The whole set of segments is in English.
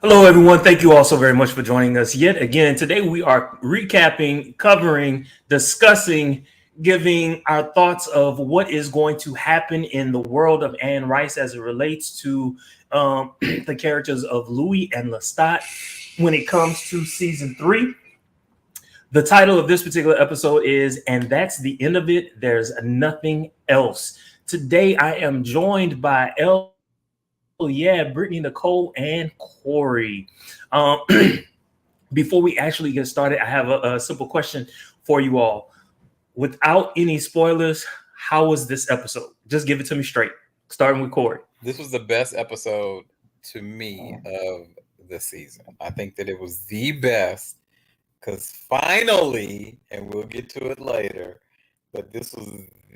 Hello, everyone. Thank you all so very much for joining us yet again. Today, we are recapping, covering, discussing, giving our thoughts of what is going to happen in the world of Anne Rice as it relates to the characters of Louis and Lestat when it comes to season three. The title of this particular episode is "And That's the End of It. There's Nothing Else." Today, I am joined by Brittany, Nicole, and Corey. Um, Before we actually get started, I have a simple question for you all. Without any spoilers, how was this episode? Just give it to me straight, starting with Corey. This was the best episode to me of the season. I think that it was the best because finally, and we'll get to it later, but this was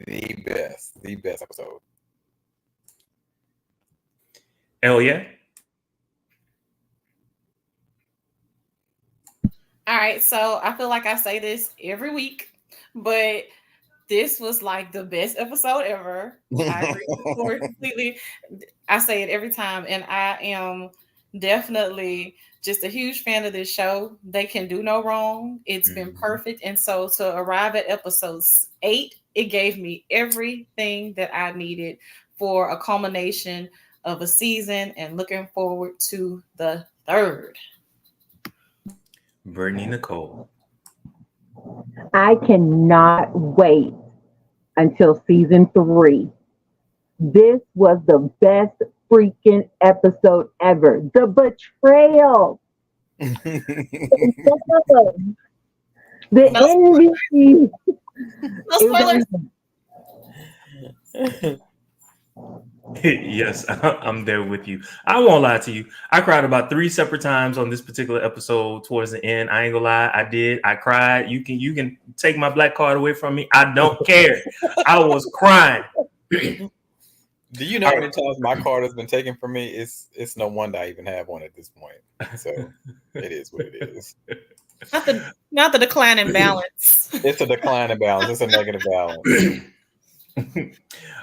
the best episode. Hell yeah. All right, so I feel like I say this every week, but this was like the best episode ever. I agree with Corey completely. I say it every time, and I am definitely just a huge fan of this show. They can do no wrong. It's been perfect, and so to arrive at episode 8, it gave me everything that I needed for a culmination of a season, and looking forward to the third. Brittany Nicole. I cannot wait until season 3. This was the best freaking episode ever. The betrayal. The envy. No spoilers. Yes, I'm there with you. I won't lie to you. I cried about 3 separate times on this particular episode towards the end. I ain't gonna lie, I did. I cried. You can take my black card away from me. I don't care. I was crying. Do you know how many times my card has been taken from me? It's no wonder I even have one at this point. So it is what it is. Not the decline in balance. It's a decline in balance. It's a negative balance.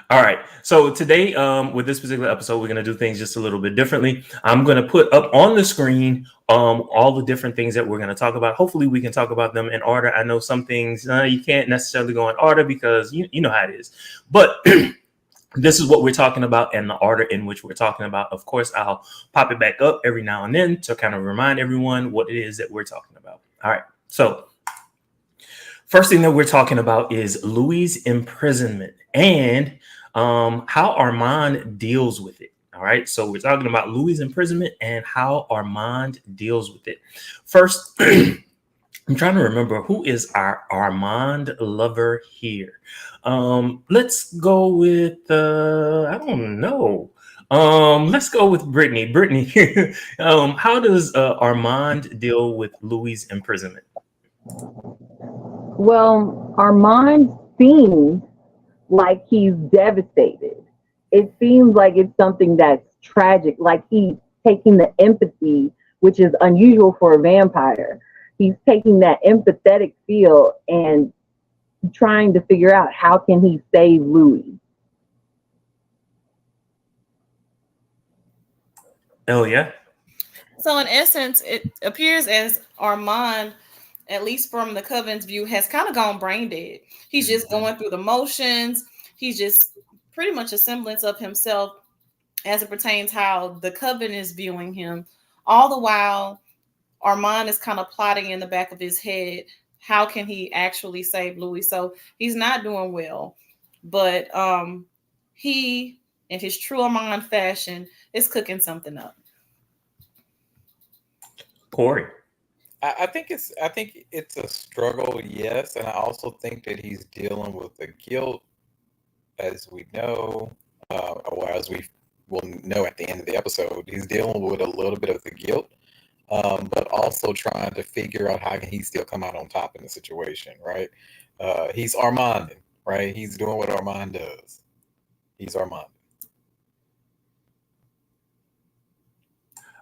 All right. So today, with this particular episode, we're going to do things just a little bit differently. I'm going to put up on the screen all the different things that we're going to talk about. Hopefully, we can talk about them in order. I know some things you can't necessarily go in order because you know how it is. But this is what we're talking about and the order in which we're talking about. Of course, I'll pop it back up every now and then to kind of remind everyone what it is that we're talking about. All right. So first thing that we're talking about is Louis' imprisonment and how Armand deals with it. All right. So we're talking about Louis' imprisonment and how Armand deals with it. First, I'm trying to remember who is our Armand lover here. Let's go with I don't know. Let's go with Brittany. Brittany, how does Armand deal with Louis' imprisonment? Well, Armand seems like he's devastated. It seems like it's something that's tragic, like he's taking the empathy, which is unusual for a vampire. He's taking that empathetic feel and trying to figure out how can he save Louis. Oh, yeah. So in essence, it appears as Armand, at least from the Coven's view, has kind of gone brain dead. He's just going through the motions. He's just pretty much a semblance of himself as it pertains how the Coven is viewing him. All the while, Armand is kind of plotting in the back of his head, how can he actually save Louis? So he's not doing well. But he, in his true Armand fashion, is cooking something up. Corey. I think it's a struggle, yes, and I also think that he's dealing with the guilt, as we know, or as we will know at the end of the episode. He's dealing with a little bit of the guilt, but also trying to figure out how can he still come out on top in the situation, right? He's Armand, right? He's doing what Armand does. He's Armand.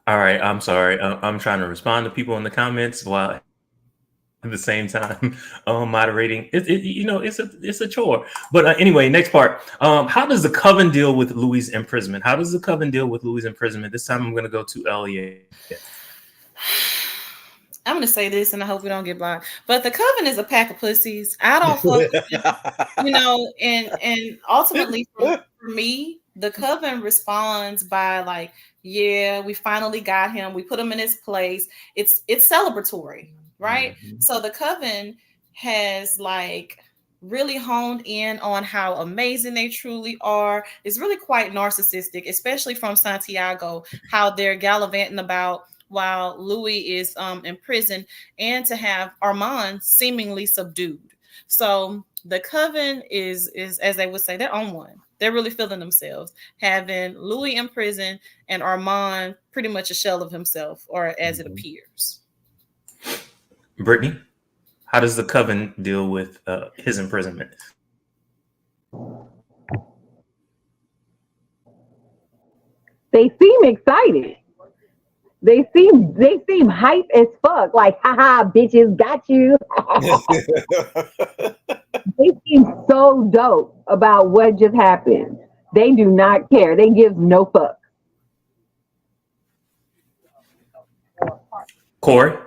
All right, I'm sorry. I'm trying to respond to people in the comments while at the same time moderating. It's a chore. But anyway, next part. How does the coven deal with Louis' imprisonment? How does the coven deal with Louis' imprisonment? This time I'm going to go to Elliot. I'm gonna say this, and I hope we don't get blocked. But the coven is a pack of pussies. I don't fuck with them, and ultimately for me, the coven responds by like, yeah, we finally got him. We put him in his place. It's celebratory, right? Mm-hmm. So the coven has like really honed in on how amazing they truly are. It's really quite narcissistic, especially from Santiago, how they're gallivanting about while Louis is in prison, and to have Armand seemingly subdued. So the coven is as they would say, they're on one. They're really feeling themselves, having Louis in prison and Armand pretty much a shell of himself, or as it appears. Brittany, how does the coven deal with his imprisonment? They seem excited. They seem hype as fuck. Like, haha, bitches, got you. They seem so dope about what just happened. They do not care. They give no fuck. Corey?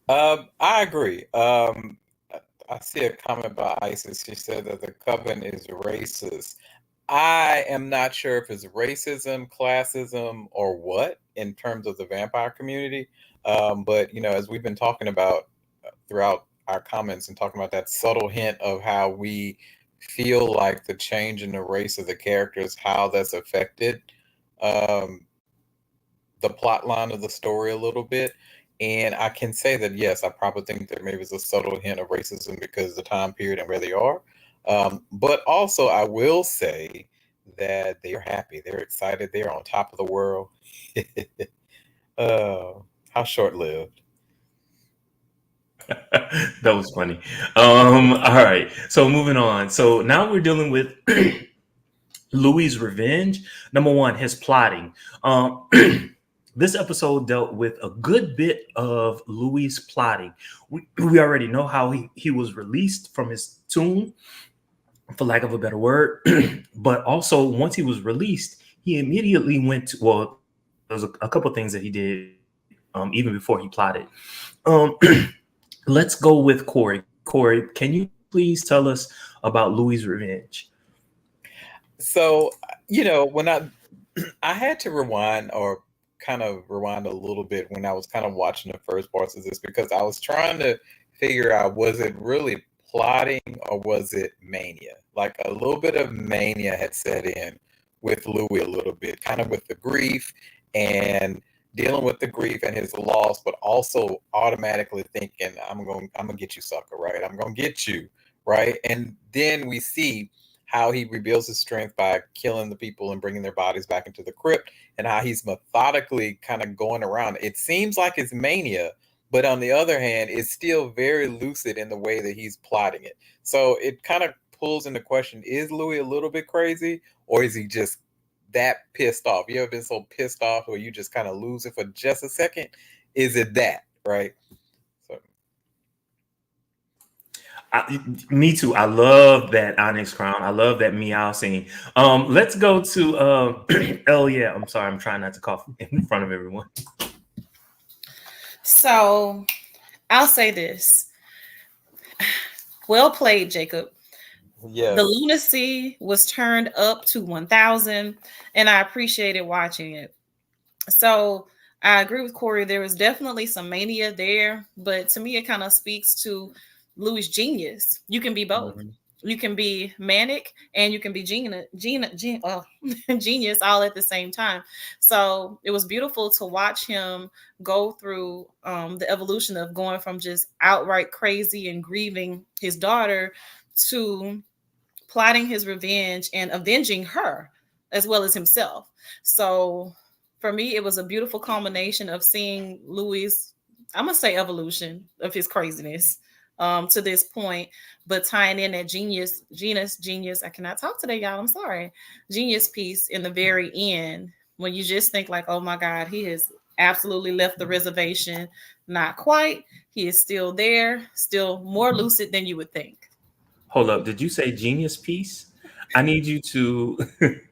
I agree. I see a comment by Isis. She said that the coven is racist. I am not sure if it's racism, classism, or what in terms of the vampire community. But as we've been talking about throughout our comments and talking about that subtle hint of how we feel like the change in the race of the characters, how that's affected the plot line of the story a little bit. And I can say that, yes, I probably think there maybe is a subtle hint of racism because of the time period and where they are. But also, I will say that they are happy. They're excited. They're on top of the world. How short-lived. That was funny. All right. So moving on. So now we're dealing with Louis' revenge. Number one, his plotting. This episode dealt with a good bit of Louis' plotting. We already know how he was released from his tomb, for lack of a better word. But also, once he was released, he immediately went to, well, there was a couple of things that he did even before he plotted. Let's go with Corey. Corey, can you please tell us about Louis' revenge? So, when I had to rewind or kind of rewind a little bit when I was kind of watching the first parts of this, because I was trying to figure out, was it really plotting or was it mania? Like a little bit of mania had set in with Louis a little bit, kind of with the grief and dealing with the grief and his loss, but also automatically thinking, I'm gonna get you, sucker, right? I'm gonna get you, right? And then we see how he rebuilds his strength by killing the people and bringing their bodies back into the crypt, and how he's methodically kind of going around. It seems like it's mania, but on the other hand, it's still very lucid in the way that he's plotting it. So it kind of pulls into question, is Louis a little bit crazy, or is he just that pissed off? You ever been so pissed off where you just kind of lose it for just a second? Is it that, right? Me too. I love that Onyx Crown. I love that meow scene. Let's go to yeah. I'm sorry. I'm trying not to cough in front of everyone. So I'll say this. Well played, Jacob. Yes. The lunacy was turned up to 1,000, and I appreciated watching it. So I agree with Corey. There was definitely some mania there, but to me, it kind of speaks to Louis' genius. You can be both. Mm-hmm. You can be manic and you can be genius all at the same time. So it was beautiful to watch him go through the evolution of going from just outright crazy and grieving his daughter to plotting his revenge and avenging her as well as himself. So for me, it was a beautiful combination of seeing Louis, I'm going to say evolution of his craziness to this point, but tying in that genius, I cannot talk today, y'all. I'm sorry. Genius piece in the very end, when you just think like, oh my God, he has absolutely left the reservation. Not quite. He is still there, still more lucid than you would think. Hold up. Did you say genius piece? I need you to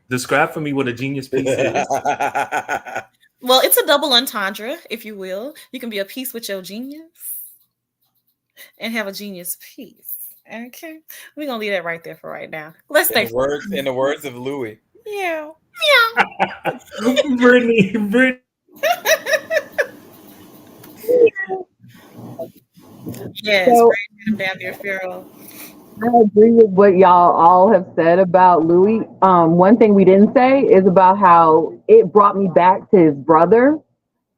describe for me what a genius piece is. Well, it's a double entendre, if you will. You can be a piece with your genius and have a genius piece. Okay, we're gonna leave that right there for right now. Let's stay. In the words of Louis. Yeah. Brittany. Yes, So Brandon damn near Pharaoh. I agree with what y'all all have said about Louis. One thing we didn't say is about how it brought me back to his brother.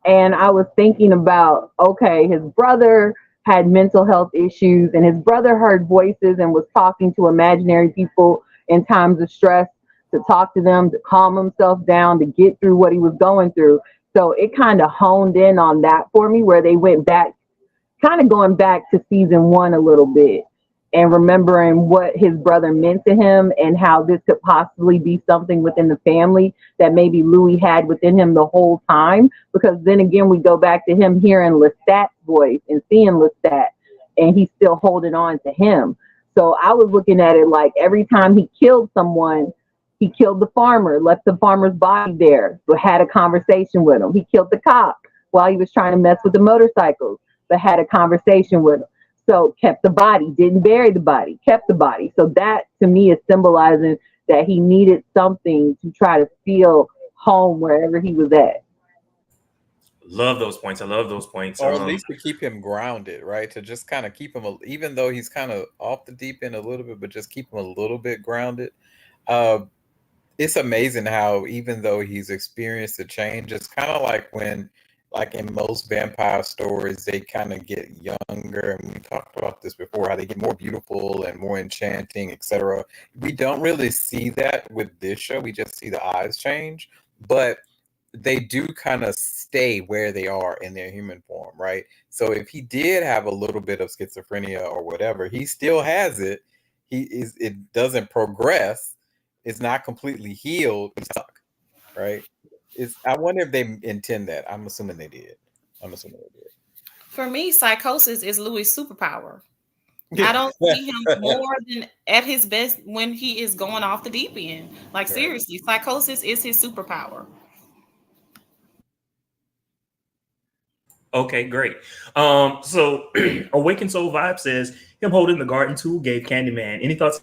And I was thinking about, okay, his brother had mental health issues, and his brother heard voices and was talking to imaginary people in times of stress to talk to them, to calm himself down, to get through what he was going through. So it kind of honed in on that for me, where they went back, kind of going back to season one a little bit and remembering what his brother meant to him and how this could possibly be something within the family that maybe Louis had within him the whole time. Because then again, we go back to him hearing Lestat's voice and seeing Lestat, and he's still holding on to him. So I was looking at it like every time he killed someone, he killed the farmer, left the farmer's body there, but had a conversation with him. He killed the cop while he was trying to mess with the motorcycles, but had a conversation with him. So kept the body, didn't bury the body, kept the body. So that to me is symbolizing that he needed something to try to feel home wherever he was at. Love those points. I love those points. Or at least to keep him grounded, right? To just kind of keep him, even though he's kind of off the deep end a little bit, but just keep him a little bit grounded. It's amazing how even though he's experienced a change, it's kind of like when, like in most vampire stories, they kind of get younger, and we talked about this before, how they get more beautiful and more enchanting, etc. We don't really see that with this show. We just see the eyes change, but they do kind of stay where they are in their human form, right? So if he did have a little bit of schizophrenia or whatever, he still has it. It doesn't progress. It's not completely healed. He's stuck, right? I wonder if they intend that. I'm assuming they did. For me, psychosis is Louis' superpower. I don't see him more than at his best when he is going off the deep end. Like, seriously, psychosis is his superpower. Okay, great. So Awakened Soul Vibe says him holding the garden tool gave Candyman. Any thoughts?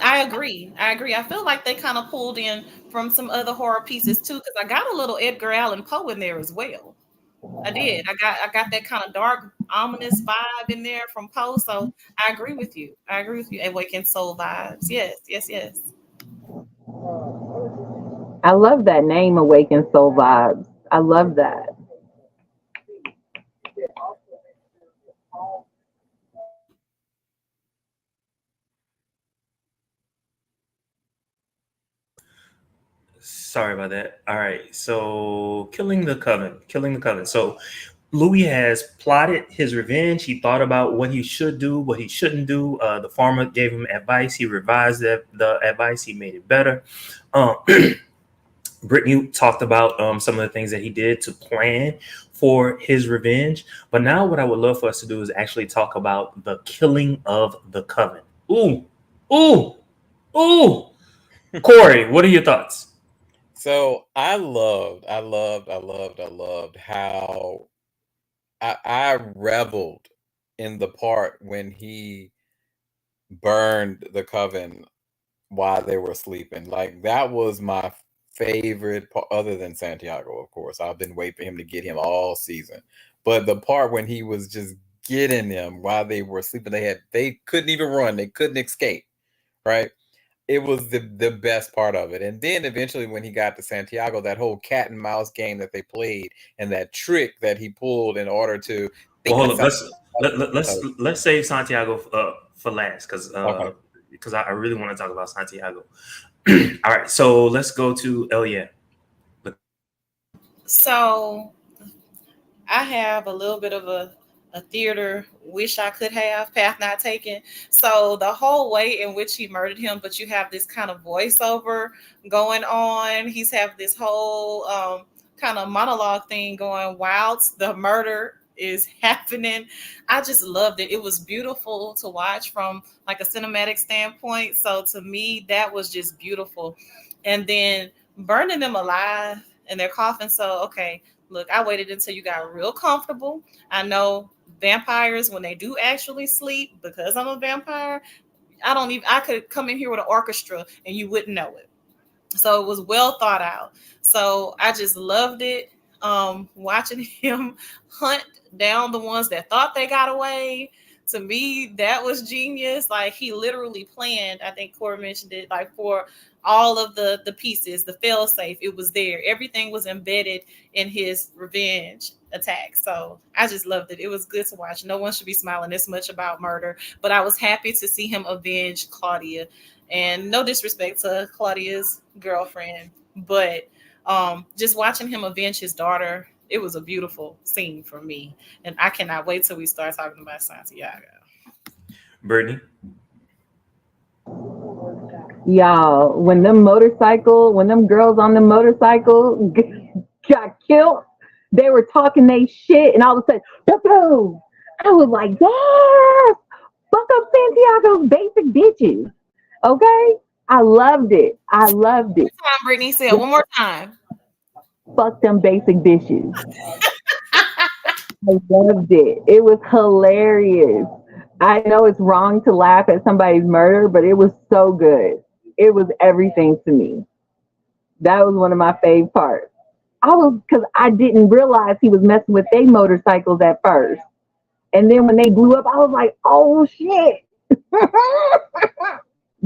I agree. I feel like they kind of pulled in from some other horror pieces too, because I got a little Edgar Allan Poe in there as well. I did. I got that kind of dark, ominous vibe in there from Poe. So I agree with you. Awakened Soul vibes. Yes. I love that name, Awakened Soul Vibes. I love that. Sorry about that. All right. So killing the coven. So Louis has plotted his revenge. He thought about what he should do, what he shouldn't do. The farmer gave him advice. He revised the advice. He made it better. Um, Brittany talked about some of the things that he did to plan for his revenge. But now what I would love for us to do is actually talk about the killing of the coven. Ooh, ooh, ooh. Corey, what are your thoughts? So I loved how I reveled in the part when he burned the coven while they were sleeping. Like, that was my favorite part, other than Santiago, of course. I've been waiting for him to get him all season. But the part when he was just getting them while they were sleeping, they couldn't even run, they couldn't escape, right? It was the best part of it. And then eventually when he got to Santiago, that whole cat and mouse game that they played and that trick that he pulled in order to Well, hold on. Let's save Santiago for last because Okay. I really want to talk about Santiago. All right, so let's go to Elia. So I have a little bit of a a theater wish I could have, path not taken. So the whole way in which he murdered him, but you have this kind of voiceover going on. He's have this whole kind of monologue thing going whilst the murder is happening. I just loved it. It was beautiful to watch from like a cinematic standpoint. So to me, that was just beautiful. And then burning them alive in their coffin. So okay, look, I waited until you got real comfortable. I know vampires when they do actually sleep, because I'm a vampire, I could come in here with an orchestra and you wouldn't know it. So it was well thought out. So I just loved it. Watching him hunt down the ones that thought they got away. To me, that was genius. Like he literally planned, I think Corey mentioned it, like for all of the pieces, the fail safe, it was there. Everything was embedded in his revenge attack. So I just loved it. It was good to watch. No one should be smiling this much about murder, but I was happy to see him avenge Claudia. And no disrespect to Claudia's girlfriend, but just watching him avenge his daughter, it was a beautiful scene for me. And I cannot wait till we start talking about Santiago. Brittany? Y'all, when them girls on the motorcycle got killed, they were talking they shit, and all of a sudden, boom! I was like, yes! Fuck up Santiago's basic bitches. Okay? I loved it. One time, Brittany said, one more time. Fuck them basic bitches. I loved it. It was hilarious. I know it's wrong to laugh at somebody's murder, but it was so good. It was everything to me. That was one of my fave parts. Because I didn't realize he was messing with their motorcycles at first. And then when they blew up, I was like, oh shit.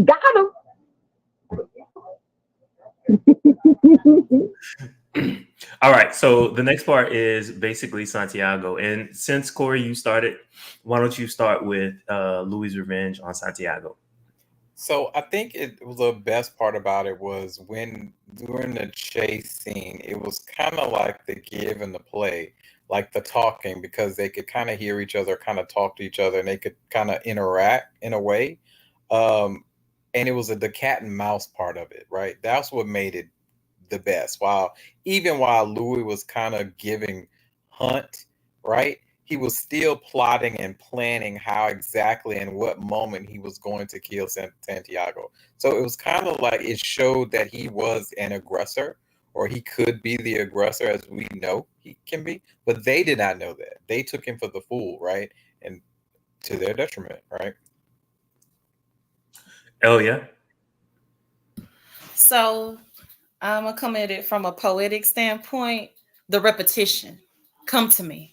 Got him. All right. So the next part is basically Santiago. And since Corey, you started, why don't you start with Louis' revenge on Santiago? So I think it was the best part about it was when during the chase scene, it was kind of like the give and the play, like the talking, because they could kind of hear each other, kind of talk to each other, and they could kind of interact in a way. And it was the cat and mouse part of it, right? That's what made it the best. While Louis was kind of giving Hunt, right? He was still plotting and planning how exactly and what moment he was going to kill Santiago. So it was kind of like it showed that he was an aggressor, or he could be the aggressor, as we know he can be. But they did not know that. They took him for the fool, right? And to their detriment, right? Oh, yeah. So I'm going to come at it from a poetic standpoint. The repetition. Come to me.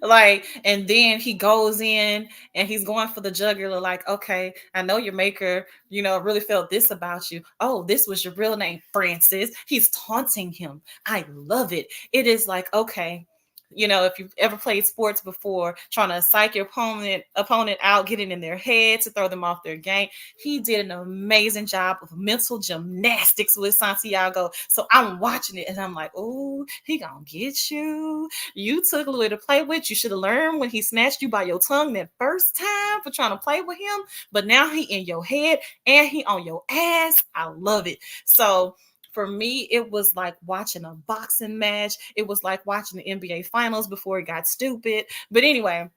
Like, and then he goes in and he's going for the jugular, like, okay, I know your maker, really felt this about you. Oh, this was your real name, Francis. He's taunting him. I love it. It is like, okay, if you've ever played sports before, trying to psych your opponent out, getting in their head to throw them off their game. He did an amazing job of mental gymnastics with Santiago. So I'm watching it and I'm like, oh, he gonna get you. You took Louis to play with. You should have learned when he snatched you by your tongue that first time for trying to play with him. But now he in your head and he on your ass. I love it. So for me, it was like watching a boxing match. It was like watching the NBA finals before it got stupid. But anyway,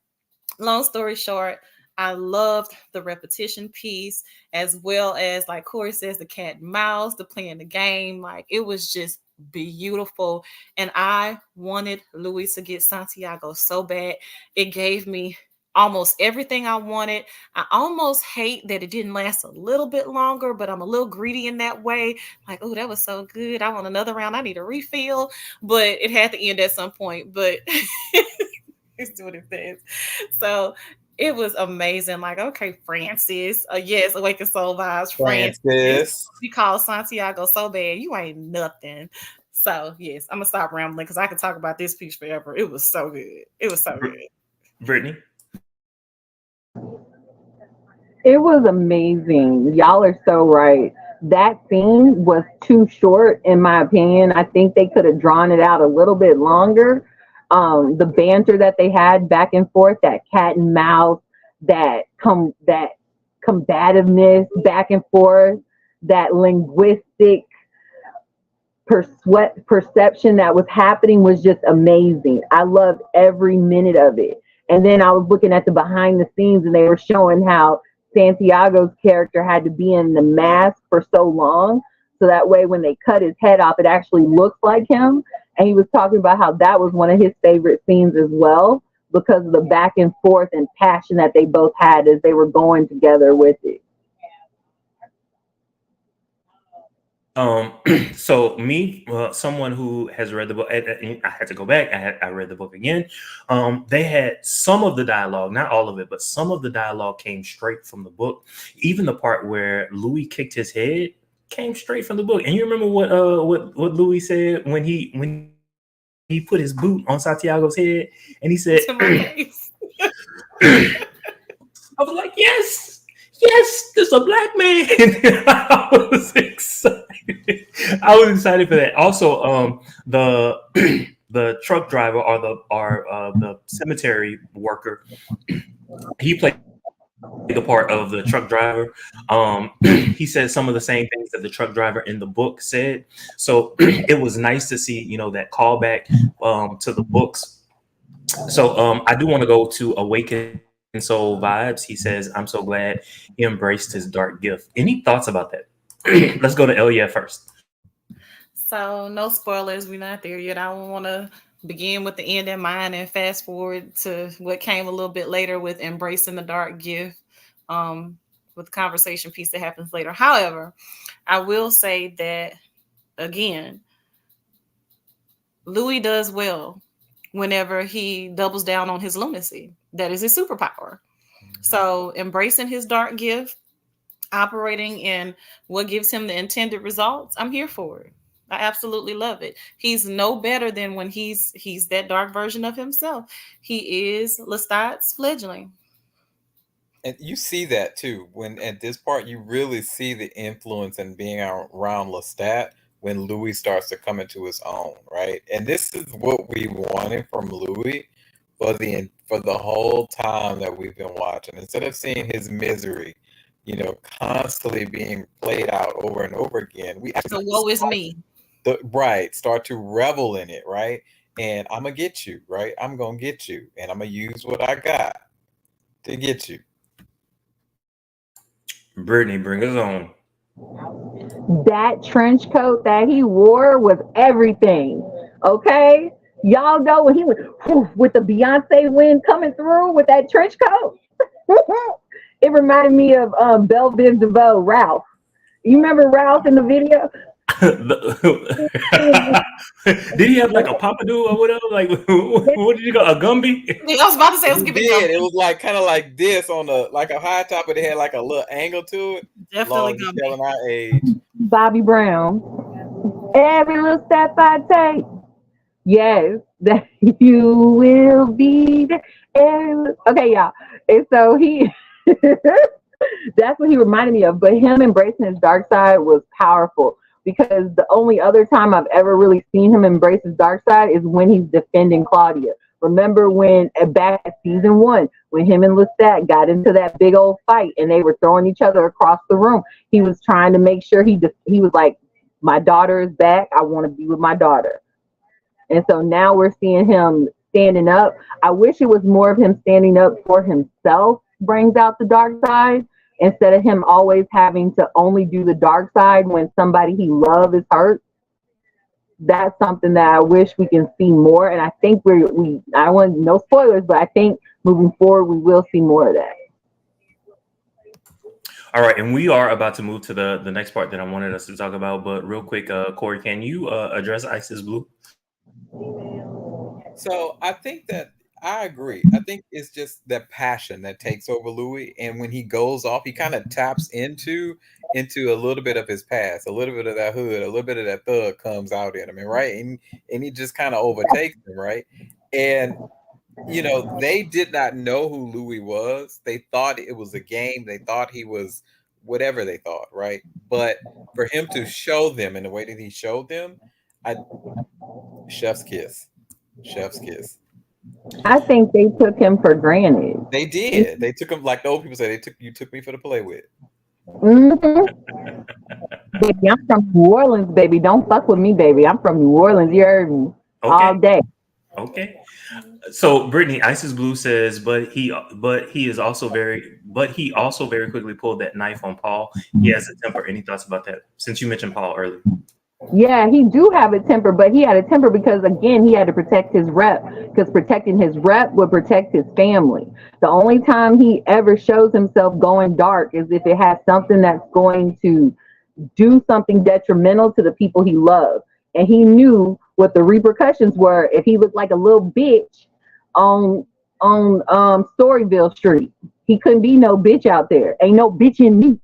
long story short, I loved the repetition piece, as well as, like Corey says, the cat and mouse, the playing the game. Like, it was just beautiful. And I wanted Louis to get Santiago so bad. It gave me almost everything I wanted. I almost hate that it didn't last a little bit longer, but I'm a little greedy in that way. Like, oh, that was so good. I want another round. I need a refill. But it had to end at some point. But it's what it says. So it was amazing. Like, okay, Francis. Yes, Awakened Soul vibes. Francis. You call Santiago so bad. You ain't nothing. So, yes, I'm going to stop rambling because I could talk about this piece forever. It was so good. It was so good. Brittany? It was amazing. Y'all are so right. That scene was too short, in my opinion. I think they could have drawn it out a little bit longer. The banter that they had back and forth, that cat and mouse, that combativeness back and forth, that linguistic perception that was happening was just amazing. I loved every minute of it. And then I was looking at the behind the scenes, and they were showing how Santiago's character had to be in the mask for so long, so that way when they cut his head off, it actually looks like him. And he was talking about how that was one of his favorite scenes as well, because of the back and forth and passion that they both had as they were going together with it. So me, someone who has read the book, I had to go back. I read the book again. They had some of the dialogue, not all of it, but some of the dialogue came straight from the book. Even the part where Louis kicked his head came straight from the book. And you remember what Louis said when he put his boot on Santiago's head, and he said, "I was like, yes, there's a black man." I was excited. I was excited for that. Also, the truck driver or the cemetery worker, he played the part of the truck driver. He said some of the same things that the truck driver in the book said. So it was nice to see, that callback to the books. So I do want to go to Awaken Soul Vibes. He says, "I'm so glad he embraced his dark gift." Any thoughts about that? Let's go to Elia first. So no spoilers. We're not there yet. I want to begin with the end in mind and fast forward to what came a little bit later with embracing the dark gift, with the conversation piece that happens later. However, I will say that, again, Louis does well whenever he doubles down on his lunacy. That is his superpower. So embracing his dark gift, operating in what gives him the intended results, I'm here for it. I absolutely love it. He's no better than when he's that dark version of himself. He is Lestat's fledgling. And you see that too when at this part you really see the influence in being around Lestat when Louis starts to come into his own, right? And this is what we wanted from Louis for the whole time that we've been watching. Instead of seeing his misery, constantly being played out over and over again, we So actually woe is me. start to revel in it, right? And I'm gonna get you, right? I'm gonna get you, and I'm gonna use what I got to get you. Brittany, bring us on. That trench coat that he wore was everything. Okay? Y'all know when he went with the Beyonce wind coming through with that trench coat? It reminded me of Belle Biv DeVoe, Ralph. You remember Ralph in the video? Did he have like a pompadour or whatever? Like, what did you go? A Gumby? I was about to say, It was like kind of like this on like a high top, but it had like a little angle to it. Definitely Lord, telling our age. Bobby Brown. Every little step I take, yes, that you will be there. Okay, y'all. And so he, that's what he reminded me of. But him embracing his dark side was powerful, because the only other time I've ever really seen him embrace his dark side is when he's defending Claudia. Remember when back at season 1, when him and Lestat got into that big old fight and they were throwing each other across the room? He was trying to make sure he was like, my daughter is back. I want to be with my daughter. And so now we're seeing him standing up. I wish it was more of him standing up for himself brings out the dark side, instead of him always having to only do the dark side when somebody he loves is hurt. That's something that I wish we can see more. And I think I don't want no spoilers, but I think moving forward, we will see more of that. All right. And we are about to move to the next part that I wanted us to talk about. But real quick, Corey, can you address Isis Blue? So I think that I agree. I think it's just that passion that takes over Louis, and when he goes off, he kind of taps into a little bit of his past, a little bit of that hood, a little bit of that thug comes out in him, right? And he just kind of overtakes him, right? And they did not know who Louis was. They thought it was a game. They thought he was whatever they thought, right? But for him to show them in the way that he showed them, chef's kiss. Chef's kiss. I think they took him for granted. They did. They took him like the old people say. You took me for the play with. Mm-hmm. Baby, I'm from New Orleans, baby. Don't fuck with me, baby. I'm from New Orleans. You heard me all day. Okay. So Brittany, Isis Blue says, but he also very quickly pulled that knife on Paul. He has a temper. Any thoughts about that? Since you mentioned Paul earlier. Yeah, he do have a temper, but he had a temper because again he had to protect his rep. Because protecting his rep would protect his family. The only time he ever shows himself going dark is if it has something that's going to do something detrimental to the people he loves. And he knew what the repercussions were if he looked like a little bitch on Storyville Street. He couldn't be no bitch out there. Ain't no bitch in me.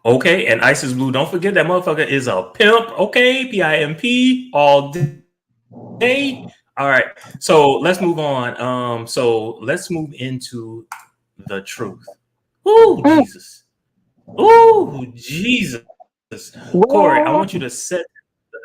Okay, and Isis Blue, don't forget that motherfucker is a pimp. Okay, PIMP all day. All right, so let's move on. So let's move into the truth. Ooh, Jesus. Ooh, Jesus. Corey, I want you to set.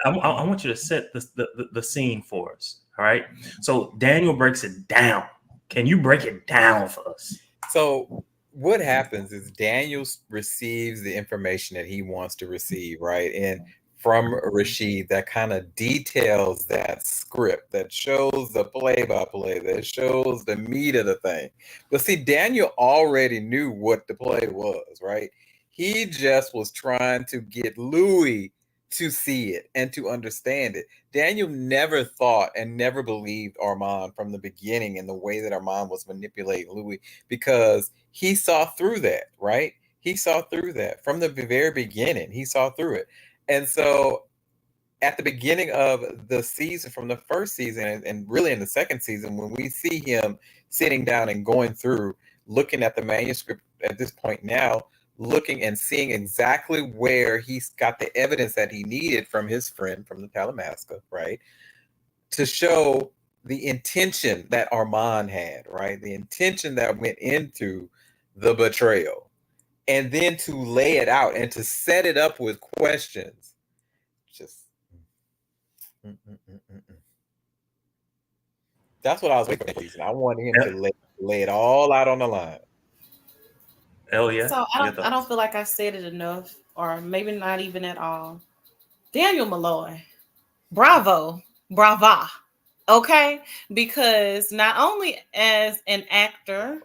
I want you to set the scene for us. All right. So Daniel breaks it down. Can you break it down for us? So what happens is Daniel receives the information that he wants to receive, right? And from Rashid, that kind of details that script, that shows the play-by-play, that shows the meat of the thing. But see, Daniel already knew what the play was, right? He just was trying to get Louis to see it and to understand it. Daniel never thought and never believed Armand from the beginning in the way that Armand was manipulating Louis, because he saw through that, right? He saw through that from the very beginning. He saw through it. And so at the beginning of the season, from the first season and really in the second season, when we see him sitting down and going through, looking at the manuscript at this point now, looking and seeing exactly where he's got the evidence that he needed from his friend from the Talamasca, right? To show the intention that Armand had, right? The intention that went into the betrayal. And then to lay it out and to set it up with questions. Just that's what I was waiting for. I wanted him to lay it all out on the line. Hell yeah. So I don't feel like I said it enough, or maybe not even at all. Daniel Malloy, bravo, brava. Okay, because not only as an actor,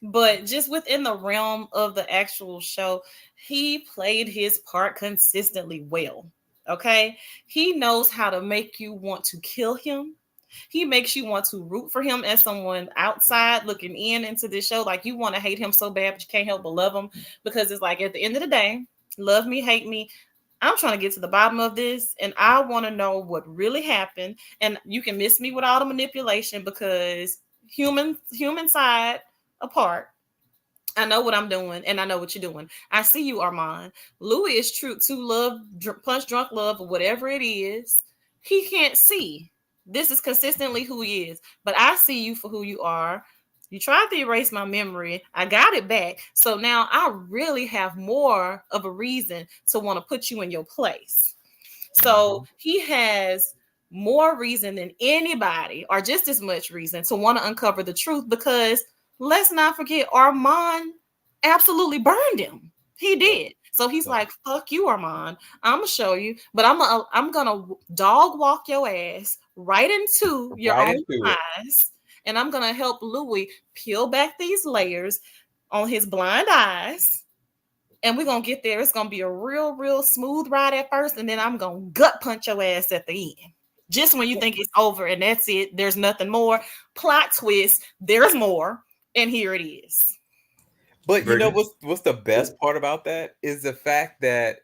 but just within the realm of the actual show, he played his part consistently well. Okay, he knows how to make you want to kill him. He makes you want to root for him as someone outside looking into this show. Like, you want to hate him so bad, but you can't help but love him, because it's like, at the end of the day, love me, hate me, I'm trying to get to the bottom of this, and I want to know what really happened. And you can miss me with all the manipulation, because human side apart, I know what I'm doing, and I know what you're doing. I see you, Armand. Louis is true to love, punch drunk love, or whatever it is. He can't see. This is consistently who he is. But I see you for who you are. You tried to erase my memory. I got it back. So now I really have more of a reason to want to put you in your place. So he has more reason than anybody, or just as much reason, to want to uncover the truth, because let's not forget, Armand absolutely burned him. He did. So he's like, fuck you, Armand. I'm going to show you, but I'm going to dog walk your ass right into your own eyes. And I'm going to help Louis peel back these layers on his blind eyes. And we're going to get there. It's going to be a real, real smooth ride at first. And then I'm going to gut punch your ass at the end. Just when you think it's over and that's it, there's nothing more. Plot twist, there's more. And here it is. But you know what's the best part about that is the fact that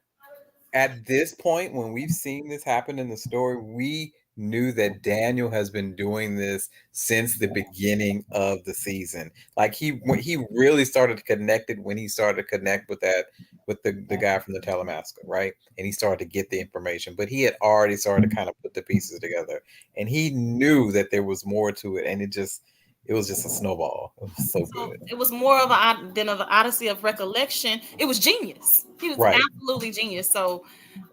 at this point, when we've seen this happen in the story, we knew that Daniel has been doing this since the beginning of the season. Like he really started to connect it when he started to connect with the guy from the Talamasca, right? And he started to get the information, but he had already started to kind of put the pieces together, and he knew that there was more to it, and it was just a snowball. It was so good. It was more of an odyssey of recollection. It was genius. He was absolutely genius. So,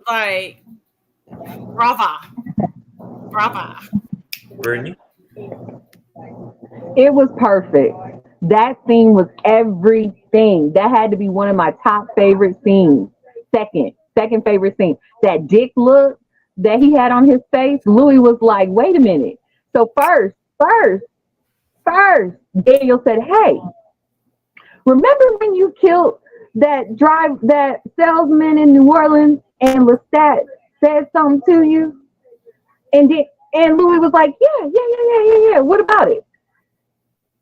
like, brava. Brittany? It was perfect. That scene was everything. That had to be one of my top favorite scenes. Second favorite scene. That dick look that he had on his face, Louis was like, wait a minute. So first, Daniel said, hey, remember when you killed that salesman in New Orleans and Lestat said something to you? And Louis was like, yeah. What about it?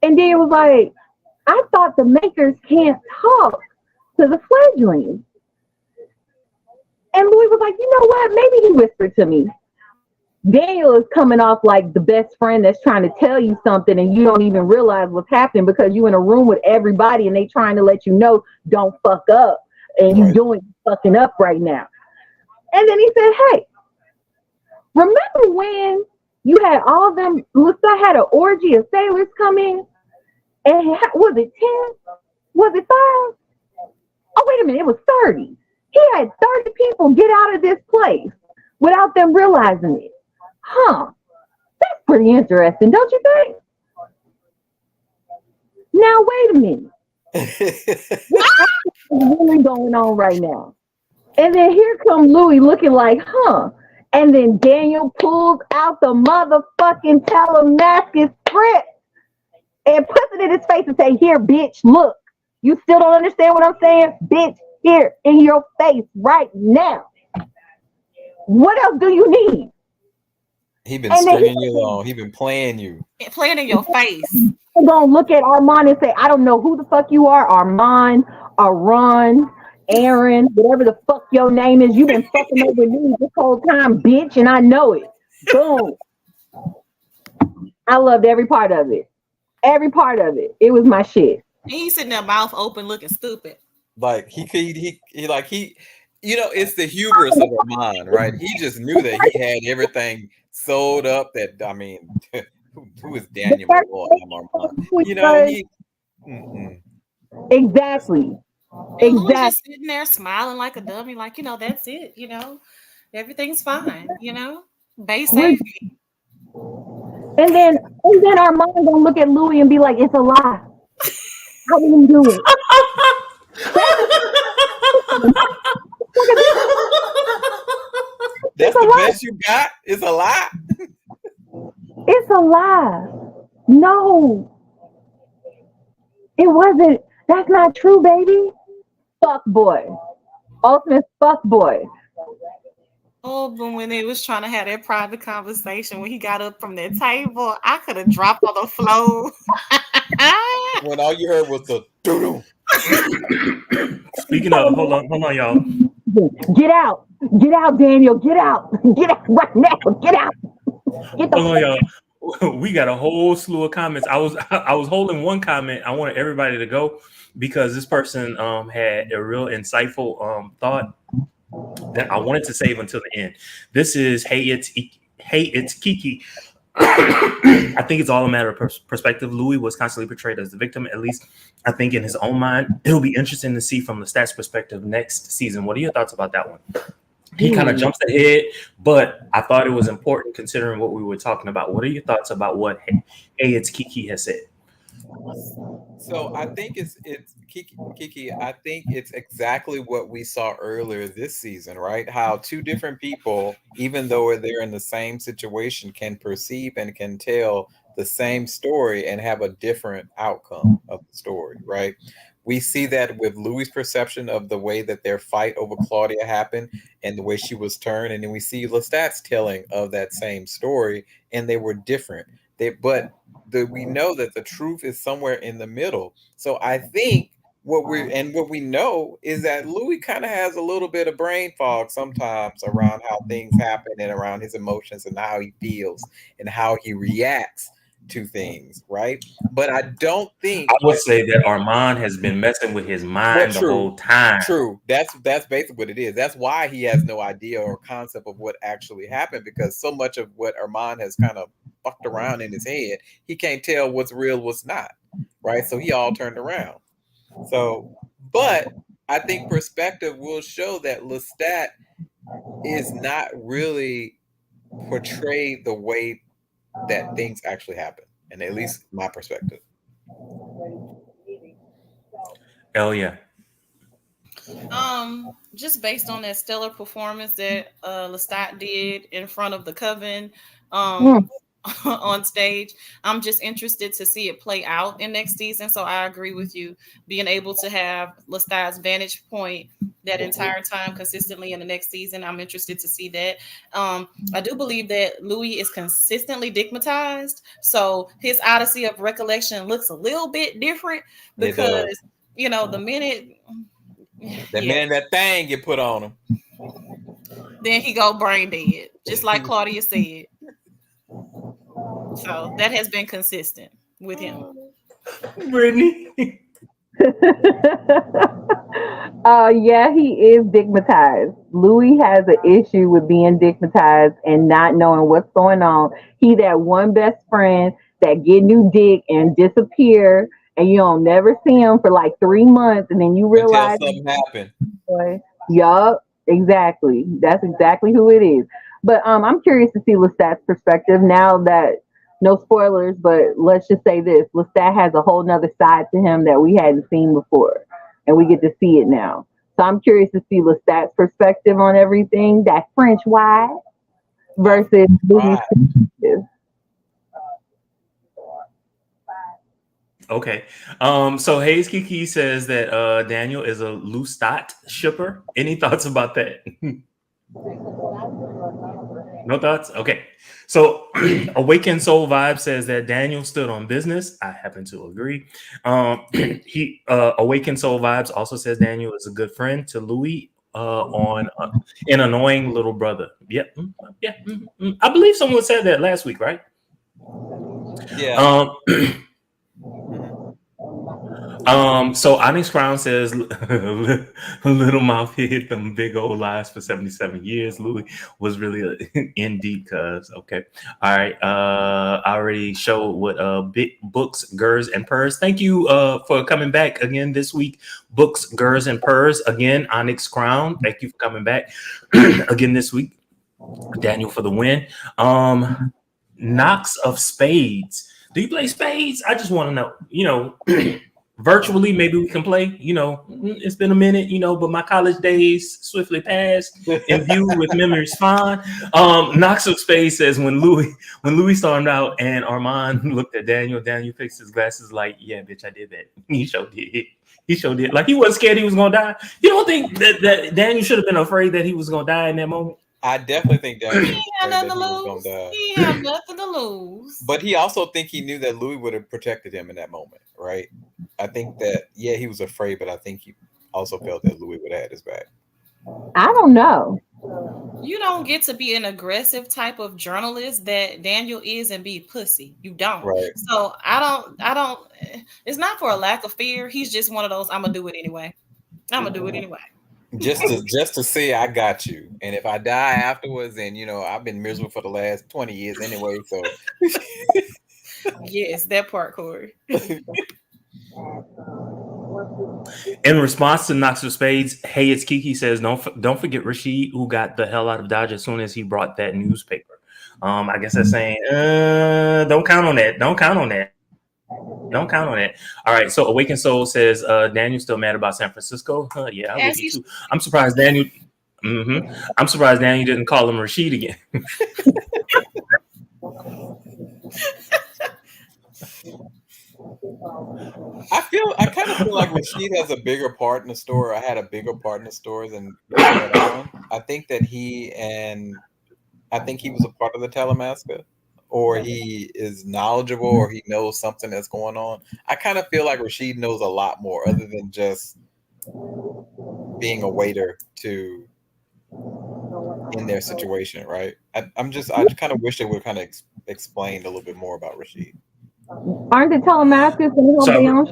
And then it was like, I thought the makers can't talk to the fledglings. And Louis was like, you know what? Maybe he whispered to me. Daniel is coming off like the best friend that's trying to tell you something and you don't even realize what's happening because you're in a room with everybody and they trying to let you know, don't fuck up. And you doing fucking up right now. And then he said, hey, remember when you had all them, Lisa had an orgy of sailors come in? And was it 10? Was it 5? Oh, wait a minute, it was 30. He had 30 people get out of this place without them realizing it. Huh. That's pretty interesting, don't you think? Now, wait a minute. What's really going on right now? And then here comes Louis looking like, huh. And then Daniel pulls out the motherfucking Telemascus script and puts it in his face and say, here, bitch, look. You still don't understand what I'm saying? Bitch, here in your face right now. What else do you need? He been stringing you along. He been playing you. Playing in your face. He's going to look at Armand and say, I don't know who the fuck you are, Armand, Aron, Aaron, whatever the fuck your name is. You've been fucking over me this whole time, bitch, and I know it. Boom. I loved every part of it. Every part of it. It was my shit. He's sitting there, mouth open, looking stupid. Like he you know, it's the hubris of Armand, right? He just knew that he had everything sold up. That I mean, who is Daniel? You know, exactly. Louis just sitting there smiling like a dummy, like, you know, that's it. You know, everything's fine. You know, base safety. And then Armand gonna look at Louis and be like, "It's a lie. How did he do it?" That's the best you got? It's a lie? It's a lie. No. It wasn't. That's not true, baby. Fuck boy. Ultimate fuck boy. Oh, but when they was trying to have that private conversation, when he got up from that table, I could have dropped on the floor. When all you heard was the doo-doo. Speaking of, hold on, y'all. Get out, Daniel. Get out right now. Get out. Get the hold on, y'all. We got a whole slew of comments. I was holding one comment. I wanted everybody to go because this person had a real insightful thought that I wanted to save until the end. This is Hey, it's Kiki. I think it's all a matter of perspective. Louis was constantly portrayed as the victim, at least I think in his own mind. It'll be interesting to see from the stats perspective next season. What are your thoughts about that one? He kind of jumps ahead, but I thought it was important considering what we were talking about. What are your thoughts about what Hey, it's Kiki has said? So I think it's Kiki. I think it's exactly what we saw earlier this season, right? How two different people, even though they're in the same situation, can perceive and can tell the same story and have a different outcome of the story, right? We see that with Louis' perception of the way that their fight over Claudia happened and the way she was turned, and then we see Lestat's telling of that same story, and they were different. We know that the truth is somewhere in the middle. So I think what we know is that Louis kind of has a little bit of brain fog sometimes around how things happen and around his emotions and how he feels and how he reacts to things, right? But I don't think I would say that Armand has been messing with his mind the whole time. True. That's basically what it is. That's why he has no idea or concept of what actually happened, because so much of what Armand has kind of fucked around in his head, he can't tell what's real, what's not, right? So he all turned around. So, but I think perspective will show that Lestat is not really portrayed the way that things actually happen, and at least my perspective. Hell yeah. Just based on that stellar performance that Lestat did in front of the coven, on stage, I'm just interested to see it play out in next season. So I agree with you, being able to have Lestat's vantage point that entire time consistently in the next season. I'm interested to see that. I do believe that Louis is consistently digmatized, so his Odyssey of Recollection looks a little bit different because the minute minute that thing get put on him, then he go brain dead, just like Claudia said. So that has been consistent with him. Brittany. Yeah, he is digmatized. Louis has an issue with being digmatized and not knowing what's going on. He that one best friend that get new dick and disappear, and you don't never see him for like 3 months, and then you realize something happened. Yup, exactly. That's exactly who it is. But I'm curious to see Lestat's perspective now that, no spoilers, but let's just say this: Lestat has a whole nother side to him that we hadn't seen before, and we get to see it now. So I'm curious to see Lestat's perspective on everything, that French wide versus Louis' perspective. Okay. So Hayes Kiki says that Daniel is a Lestat shipper. Any thoughts about that? No thoughts? Okay. So Awakened Soul Vibe says that Daniel stood on business. I happen to agree. He Awakened Soul Vibes also says Daniel is a good friend to Louis on an annoying little brother. Yep. Yeah. I believe someone said that last week, right? Yeah. So Onyx Crown says Little Mouth hit them big old lies for 77 years. Louis was really in deep cuz. Okay. All right. I already showed what big books, Gers, and Purrs. Thank you for coming back again this week. Books, Gers, and Purrs. Again, Onyx Crown. Thank you for coming back again this week. Daniel for the win. Knox of Spades. Do you play spades? I just want to know, virtually, maybe we can play. It's been a minute, but my college days swiftly passed in view with memories fond. Knox of Spades says when Louis stormed out and Armand looked at Daniel fixed his glasses like, yeah, bitch, I did that. He showed it. Like, he wasn't scared he was gonna die. You don't think that Daniel should have been afraid that he was gonna die in that moment? I definitely think Daniel he had nothing to lose. He had nothing to lose. But he also think he knew that Louis would have protected him in that moment, right? I think that, yeah, he was afraid, but I think he also felt that Louis would have had his back. I don't know. You don't get to be an aggressive type of journalist that Daniel is and be pussy. You don't. Right. So I don't. It's not for a lack of fear. He's just one of those. I'm gonna do it anyway. Just to say I got you, and if I die afterwards, then I've been miserable for the last 20 years anyway. So yes, that part, Corey. In response to Knox of Spades, Hey, it's Kiki says, don't forget Rashid, who got the hell out of Dodge as soon as he brought that newspaper. I guess that's saying, don't count on that. Don't count on that. All right. So Awakened Soul says, Daniel's still mad about San Francisco. Yeah, I would be too. I'm surprised Daniel. I'm surprised Daniel didn't call him Rashid again. I kind of feel like Rashid has a bigger part in the story. I had a bigger part in the story than I think that he was a part of the Talamasca, or he is knowledgeable, or he knows something that's going on. I kind of feel like Rashid knows a lot more other than just being a waiter in their situation, right? I just kind of wish they would kind of explained a little bit more about Rashid. Aren't the Telemascus going to have their own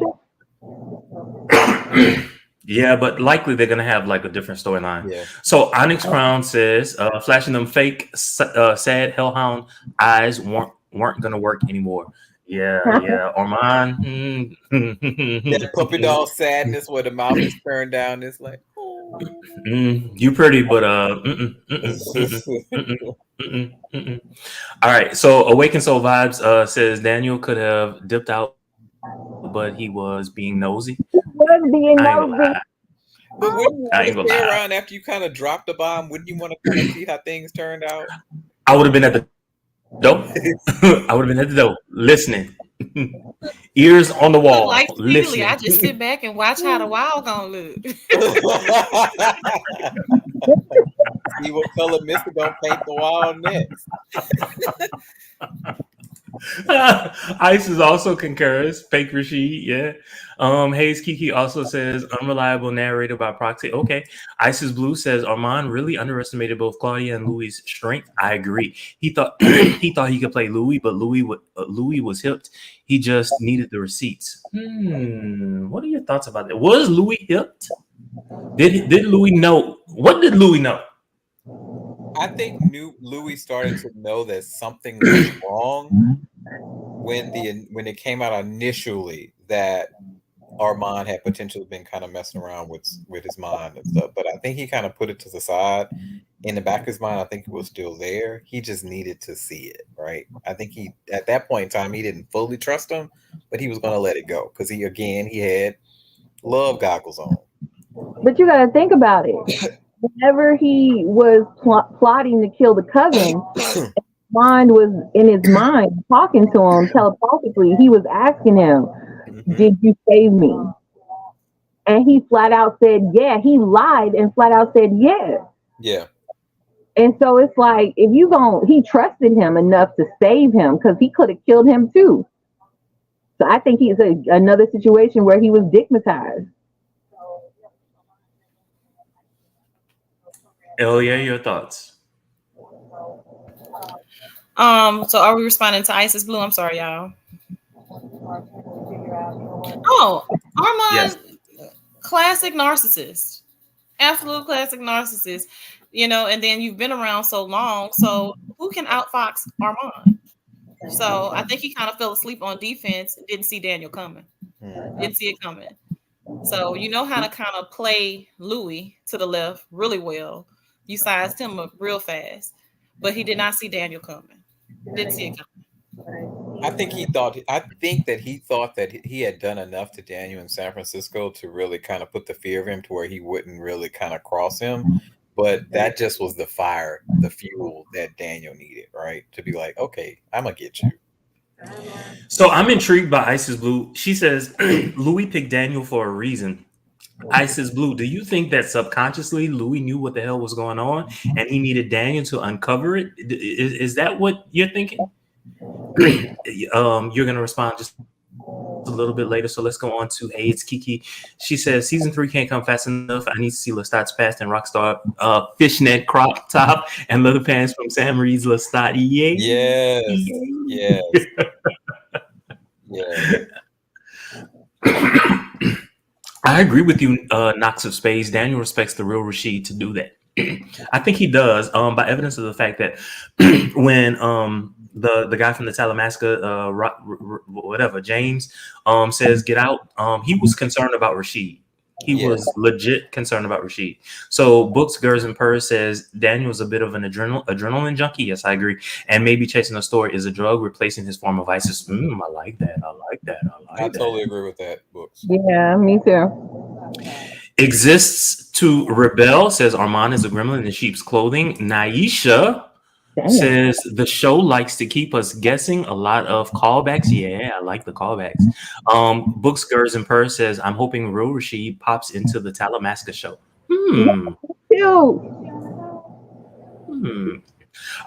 shit? Yeah, but likely they're gonna have like a different storyline. Yeah. So Onyx Crown says, flashing them fake sad hellhound eyes weren't gonna work anymore. Yeah. Armand. That puppy dog sadness where the mouth is turned down. It's like, You pretty, but mm-mm. All right. So Awaken Soul Vibes says Daniel could have dipped out, but he was being nosy. Was being I ain't gonna nosy. lie. But wouldn't you I want ain't to gonna stay lie. around after you kind of dropped the bomb? Wouldn't you want to kind of see how things turned out? I would have been at the door. I would have been at the door listening. Ears on the Look wall, like Steely. I listening. just sit back and watch how the wild gonna look. See what color Mister gonna paint the wall next. Isis also concurs. Fake Rashid, yeah. Hayes Kiki also says unreliable narrator by proxy. Okay. Isis Blue says Armand really underestimated both Claudia and Louis' strength. I agree. He thought he thought he could play Louis, but Louis was hipped. He just needed the receipts. What are your thoughts about that? Was Louis hipped? Did Louis know? What did Louis know? I think Louis started to know that something was wrong when it came out initially that Armand had potentially been kind of messing around with his mind and stuff. But I think he kind of put it to the side. In the back of his mind, I think it was still there. He just needed to see it, right? I think he at that point in time he didn't fully trust him, but he was going to let it go because he had love goggles on. But you got to think about it. Whenever he was plotting to kill the coven, mind was in his mind talking to him telepathically. He was asking him, "Did you save me?" And he flat out said, "Yeah." He lied and flat out said, "Yeah." Yeah. And so it's like, if you don't, he trusted him enough to save him because he could have killed him too. So I think he's another situation where he was digmatized. Elia, your thoughts? So are we responding to Isis Blue? I'm sorry, y'all. Oh, Armand, yes. Classic narcissist. Absolute classic narcissist. You know, and then you've been around so long, so who can outfox Armand? So I think he kind of fell asleep on defense and didn't see Daniel coming. Didn't see it coming. So you know how to kind of play Louis to the left really well. You sized him up real fast, but he did not see Daniel coming. Didn't see it coming. I think that he thought that he had done enough to Daniel in San Francisco to really kind of put the fear of him to where he wouldn't really kind of cross him. But that just was the fire, the fuel that Daniel needed, right? To be like, okay, I'm going to get you. So I'm intrigued by Isis Blue. She says Louis picked Daniel for a reason. Isis Blue, do you think that subconsciously Louis knew what the hell was going on and he needed Daniel to uncover it? Is that what you're thinking? You're going to respond just a little bit later. So let's go on to Hey, it's Kiki. She says season 3 can't come fast enough. I need to see Lestat's past and Rockstar fishnet crop top and leather pants from Sam Reed's Lestat. Yay. Yes. Yeah. I agree with you, Knox of Spades. Daniel respects the real Rashid to do that. I think he does, by evidence of the fact that when the guy from the Talamasca, whatever, James, says get out, he was concerned about Rashid. He was legit concerned about Rashid. So Books, Gers, and Purrs says Daniel's a bit of an adrenaline junkie. Yes, I agree. And maybe chasing a story is a drug replacing his form of ISIS. I like that. I totally agree with that, Books. Yeah, me too. Exists to rebel, says Armand is a gremlin in sheep's clothing. Naisha says the show likes to keep us guessing. A lot of callbacks. Yeah, I like the callbacks. Books, Gers, and Purrs says I'm hoping Real Rashid pops into the Talamasca show.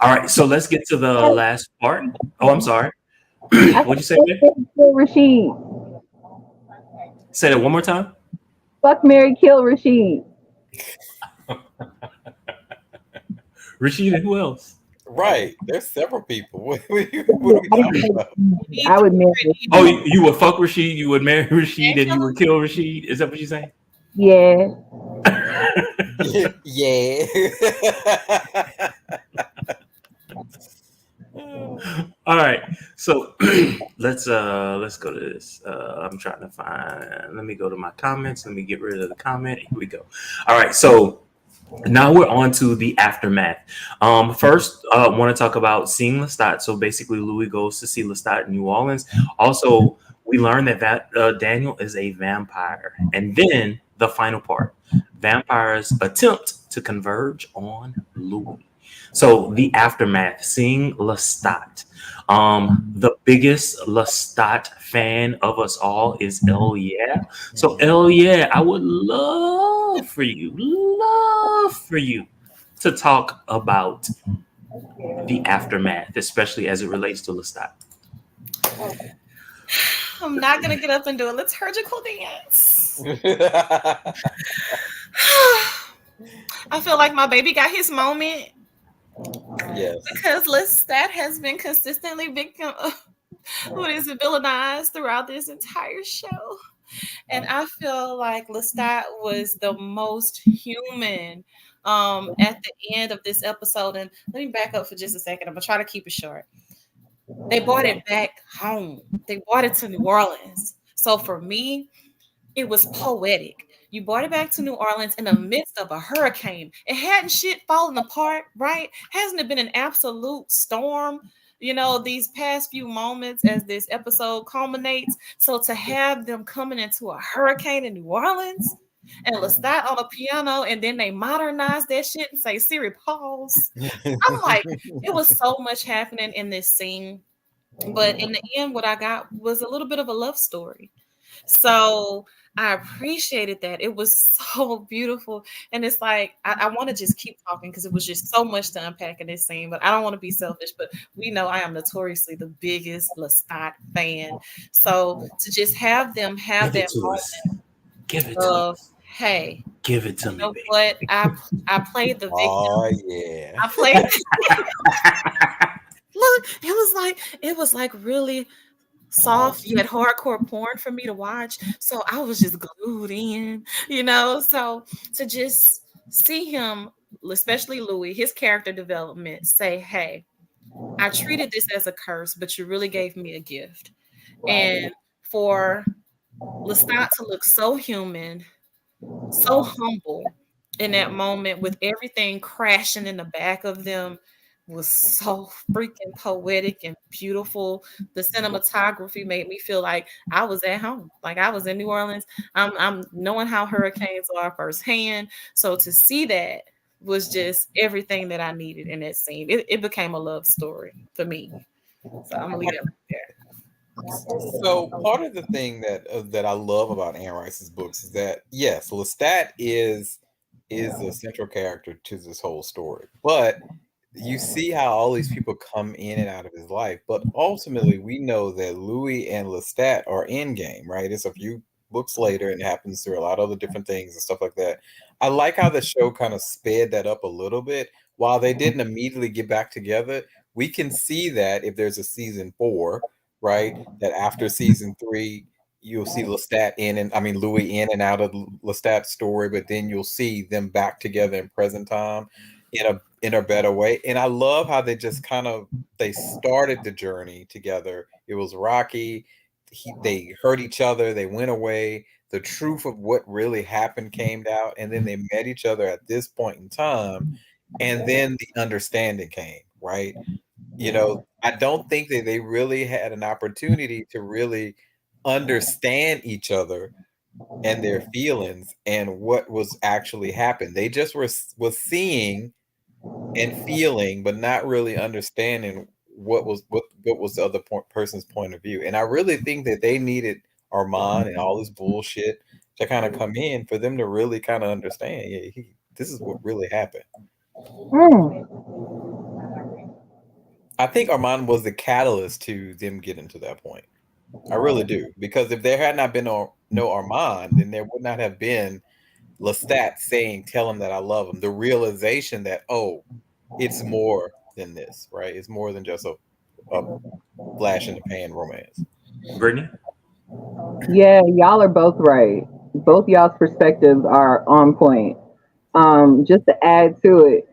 All right, so let's get to the last part. Oh, I'm sorry. What'd you say? Rashid. Say that one more time. Fuck, Mary, kill Rashid. Rashid and who else? Right. There's several people. What are we talking about? I would marry. Oh, you would fuck Rashid, you would marry Rashid, and you would kill Rashid. Is that what you're saying? Yeah. Yeah. All right. So go to this. I'm trying to find. Let me go to my comments. Let me get rid of the comment. Here we go. All right, so now we're on to the aftermath. First, want to talk about seeing Lestat. So basically, Louis goes to see Lestat in New Orleans. Also, we learn that Daniel is a vampire, and then the final part: vampires attempt to converge on Louis. So the aftermath, seeing Lestat. The biggest Lestat fan of us all is El Yeah. So El Yeah, I would love for you to talk about the aftermath, especially as it relates to Lestat. I'm not gonna get up and do a liturgical dance. I feel like my baby got his moment. Yes. Because Lestat has been consistently victim of villainized throughout this entire show. And I feel like Lestat was the most human at the end of this episode. And let me back up for just a second. I'm gonna try to keep it short. They brought it back home. They brought it to New Orleans. So for me, it was poetic. You brought it back to New Orleans in the midst of a hurricane. It hadn't shit fallen apart, right? Hasn't it been an absolute storm? You know, these past few moments as this episode culminates. So to have them coming into a hurricane in New Orleans and Lestat on the piano, and then they modernize that shit and say, Siri, pause. I'm like, it was so much happening in this scene. But in the end, what I got was a little bit of a love story. So I appreciated that. It was so beautiful. And it's like, I want to just keep talking because it was just so much to unpack in this scene. But I don't want to be selfish, but we know I am notoriously the biggest Lestat fan. So to just have them have that moment of, hey, Give it to you me, know baby. what? I played the victim. Oh yeah. I played. Look, it was like really soft yet hardcore porn for me to watch. So I was just glued in, you know. So to just see him, especially Louis, his character development, say, hey, I treated this as a curse, but you really gave me a gift. And for Lestat to look so human, so humble in that moment with everything crashing in the back of them was so freaking poetic and beautiful. The cinematography made me feel like I was at home, like I was in New Orleans. I'm knowing how hurricanes are firsthand. So to see that was just everything that I needed in that scene. It became a love story for me. So I'm gonna leave it right there. So part of the thing that I love about Anne Rice's books is that yes, Lestat is the central character to this whole story, but you see how all these people come in and out of his life. But ultimately, we know that Louis and Lestat are in game, right? It's a few books later, and it happens through a lot of other different things and stuff like that. I like how the show kind of sped that up a little bit. While they didn't immediately get back together, we can see that if there's a season 4, right? That after season 3, you'll see Lestat Louis in and out of Lestat's story, but then you'll see them back together in present time in a better way. And I love how they just they started the journey together. It was rocky. They hurt each other. They went away. The truth of what really happened came out, and then they met each other at this point in time, and then the understanding came, right? You know, I don't think that they really had an opportunity to really understand each other and their feelings and what was actually happened. They just was seeing and feeling, but not really understanding what was the other person's point of view. And I really think that they needed Armand and all this bullshit to kind of come in for them to really kind of understand. Yeah, this is what really happened. I think Armand was the catalyst to them getting to that point. I really do, because if there had not been no Armand, then there would not have been Lestat saying, "Tell him that I love him." The realization that it's more than this, right? It's more than just a flash in the pan romance. Brittany? Yeah, y'all are both right. Both y'all's perspectives are on point. Just to add to it,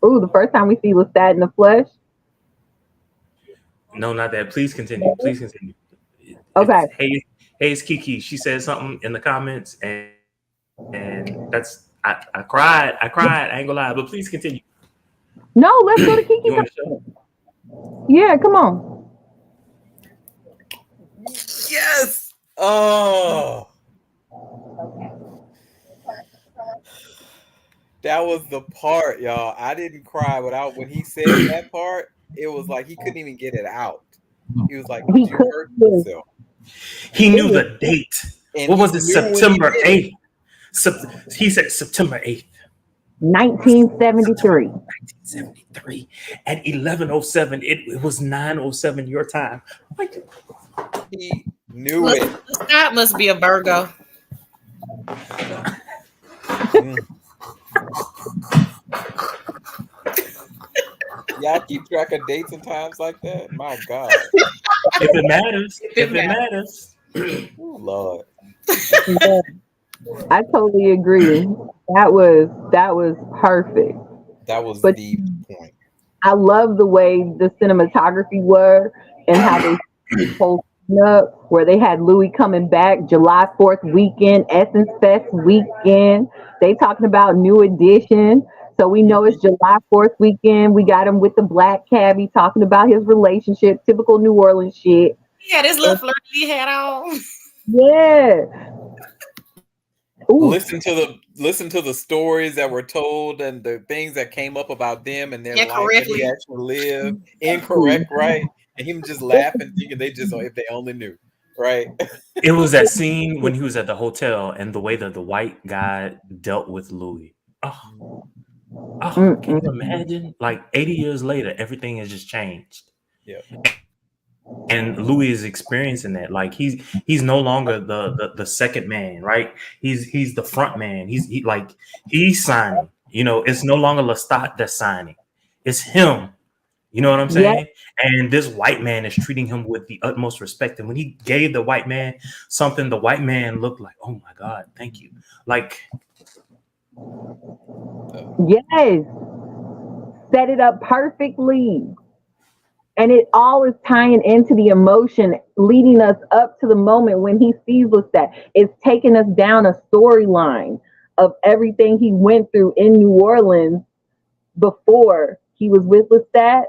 the first time we see Lestat in the flesh, No, not that. Please continue. Please continue. Okay. Hey, Kiki. She said something in the comments, and that's I cried. I ain't gonna lie, but please continue. No, let's go to Kiki. You want to show? Yeah, come on. Yes. Oh. That was the part, y'all. I didn't cry when he said that part. It was like he couldn't even get it out. He was like, He "You could. hurt yourself." He knew the date. And What he was it? knew when he September did it. 8th. He said September 8th. 1973. 1973 at 11:07. It was 9:07 your time. Like, He knew it. That must be a Virgo. Y'all keep track of dates and times like that? My God. if it matters, if it matters. Oh, Lord. Yeah, I totally agree. That was perfect. That was But the point. I love the way the cinematography were and how they posted up, where they had Louis coming back July 4th weekend, Essence Fest weekend. They talking about New Edition. So we know it's July 4th weekend. We got him with the black cabbie talking about his relationship, typical New Orleans shit. Yeah, this little flirty hat on. Yeah. Ooh. Listen to the stories that were told and the things that came up about them and their life that he actually lived. Incorrect, right? And him just laughing, thinking they just, if they only knew, right? It was that scene when he was at the hotel and the way that the white guy dealt with Louis. Oh, can you imagine? Like 80 years later, everything has just changed. Yeah. And Louis is experiencing that. Like he's no longer the second man, right? He's the front man. He's signing. You know, it's no longer Lestat that's signing. It's him. You know what I'm saying? Yeah. And this white man is treating him with the utmost respect. And when he gave the white man something, the white man looked like, oh my God, thank you. Like, yes, set it up perfectly. And it all is tying into the emotion, leading us up to the moment when he sees Lestat. It's taking us down a storyline of everything he went through in New Orleans before he was with Lestat,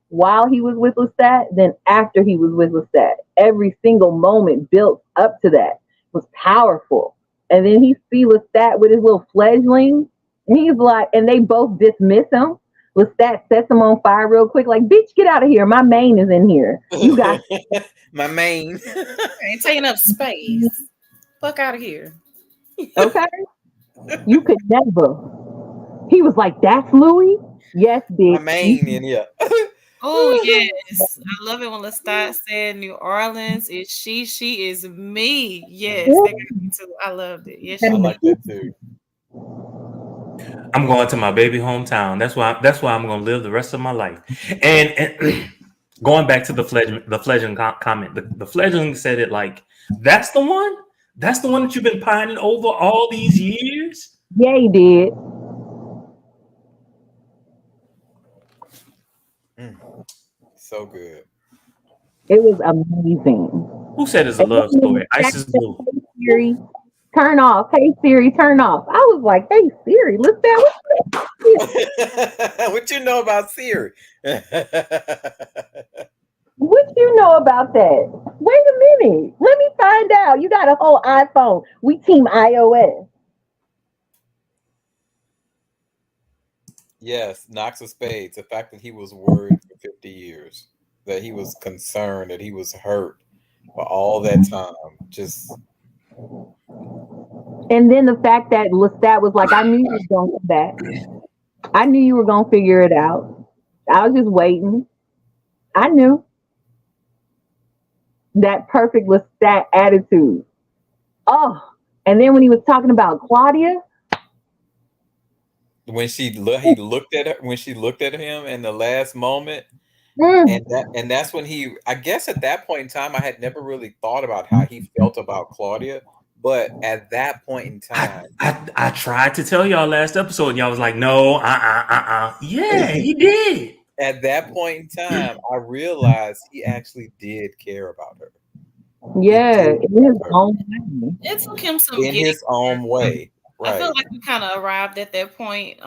while he was with Lestat, then after he was with Lestat. Every single moment built up to that was powerful. And then he sees Lestat with his little fledgling, and he's like, and they both dismiss him. Lestat sets him on fire real quick, like, bitch, get out of here. My main is in here. You got my main. Ain't taking up space. Fuck out of here. Okay. You could never. He was like, that's Louis? Yes, bitch. My main in here. Oh, yes. I love it when Lestat said New Orleans is she is me. Yes, they got me too. I loved it. Yes, I like that too. I'm going to my baby hometown. That's why I'm going to live the rest of my life. And going back to the fledgling comment, the fledgling said it like, that's the one that you've been pining over all these years. Yeah, he did. So good. It was amazing. Who said it's a love story? Isis Blue. Siri, turn off. Hey Siri, turn off. I was like, hey Siri, listen. What you know about Siri? What you know about that? Wait a minute. Let me find out. You got a whole iPhone. We team iOS. Yes, Knox of Spades. The fact that he was worried for 50 years, that he was concerned, that he was hurt for all that time. Just. And then the fact that Lestat was like, I knew you were going to come back. I knew you were going to figure it out. I was just waiting. I knew. That perfect Lestat attitude. Oh, and then when he was talking about Claudia. When he looked at her, when she looked at him in the last moment, and that's when I guess at that point in time, I had never really thought about how he felt about Claudia, but at that point in time, I tried to tell y'all last episode, and y'all was like, no, yeah, he did. at that point in time, I realized he actually did care about her. Yeah, He did in his love her own way. It took him some in getting. his own way. I feel Right. like we kind of arrived at that point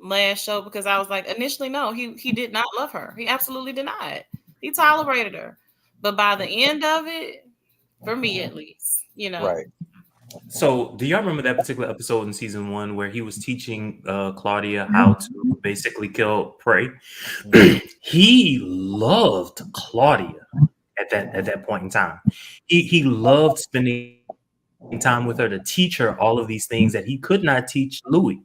last show because I was like, initially, no, he did not love her. He absolutely did not. He tolerated her, but by the end of it, for me at least, Right. So, do y'all remember that particular episode in season 1 where he was teaching Claudia how to basically kill prey? He loved Claudia at that point in time. He loved spending time with her to teach her all of these things that he could not teach Louis.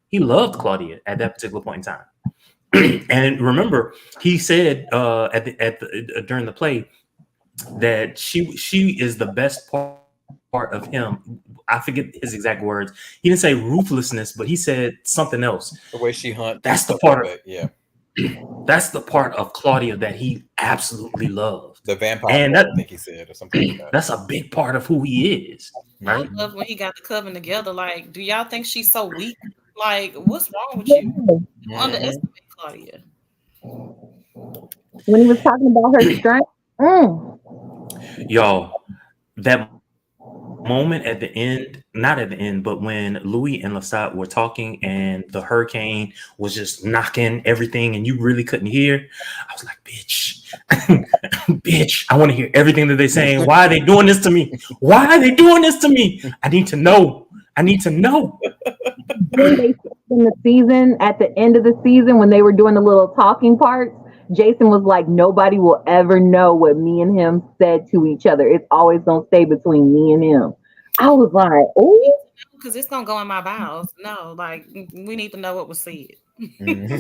He loved Claudia at that particular point in time. And remember, he said during the play that she is the best part of him. I forget his exact words. He didn't say ruthlessness, but he said something else. The way she hunts. That's the stuff part like of that. Yeah. that's the part of Claudia that he absolutely loved. The vampire And part, that, I think he said, or something like that. that's a big part of who he is, I right? love when he got the coven together. Like, do y'all think she's so weak? Like, what's wrong with you? Mhm. Underestimate Claudia. When he was talking about her strength, Y'all, that moment at the end, not at the end, but when Louis and Lestat were talking and the hurricane was just knocking everything and you really couldn't hear, I was like, bitch, bitch, I want to hear everything that they're saying. Why are they doing this to me? Why are they doing this to me? I need to know. I need to know. when they in the season, at the end of the season, when they were doing the little talking parts, Jason was like, nobody will ever know what me and him said to each other. It's always gonna stay between me and him. I was like, oh, Because it's gonna go in my bowels. No, like we need to know what was said. Mhm.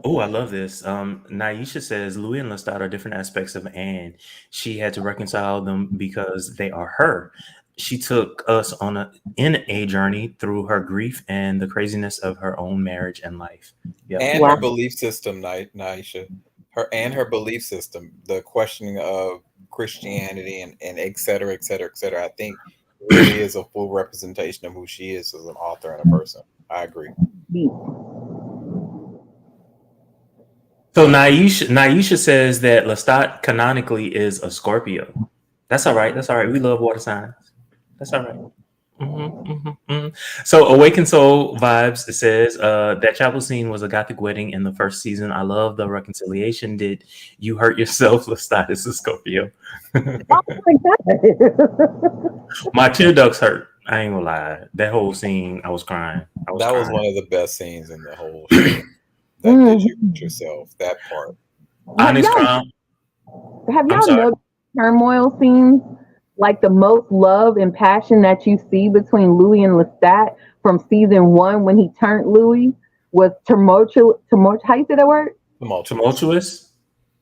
Oh, I love this. Naisha says Louis and Lestat are different aspects of Anne. She had to reconcile them because they are her. She took us in a journey through her grief and the craziness of her own marriage and life. Yeah. And Wow. her belief system, Naisha. Her belief system, the questioning of Christianity and et cetera, et cetera, et cetera. I think really is a full representation of who she is as an author and a person. I agree. So Naisha says that Lestat canonically is a Scorpio. That's all right. That's all right. We love water signs. That's all right. So Awakened Soul Vibes says that chapel scene was a gothic wedding in the first season. I love the reconciliation. Did you hurt yourself? Lestat is a Scorpio. My tear ducts hurt. I ain't gonna lie. That whole scene, I was crying. That was one of the best scenes in the whole show. That did you hurt yourself? That part. Honest Crown. Have I'm y'all sorry. noticed turmoil scenes? Like the most love and passion that you see between Louis and Lestat from season 1 when he turned Louis was tumultuous. How you say that word? Tumultuous.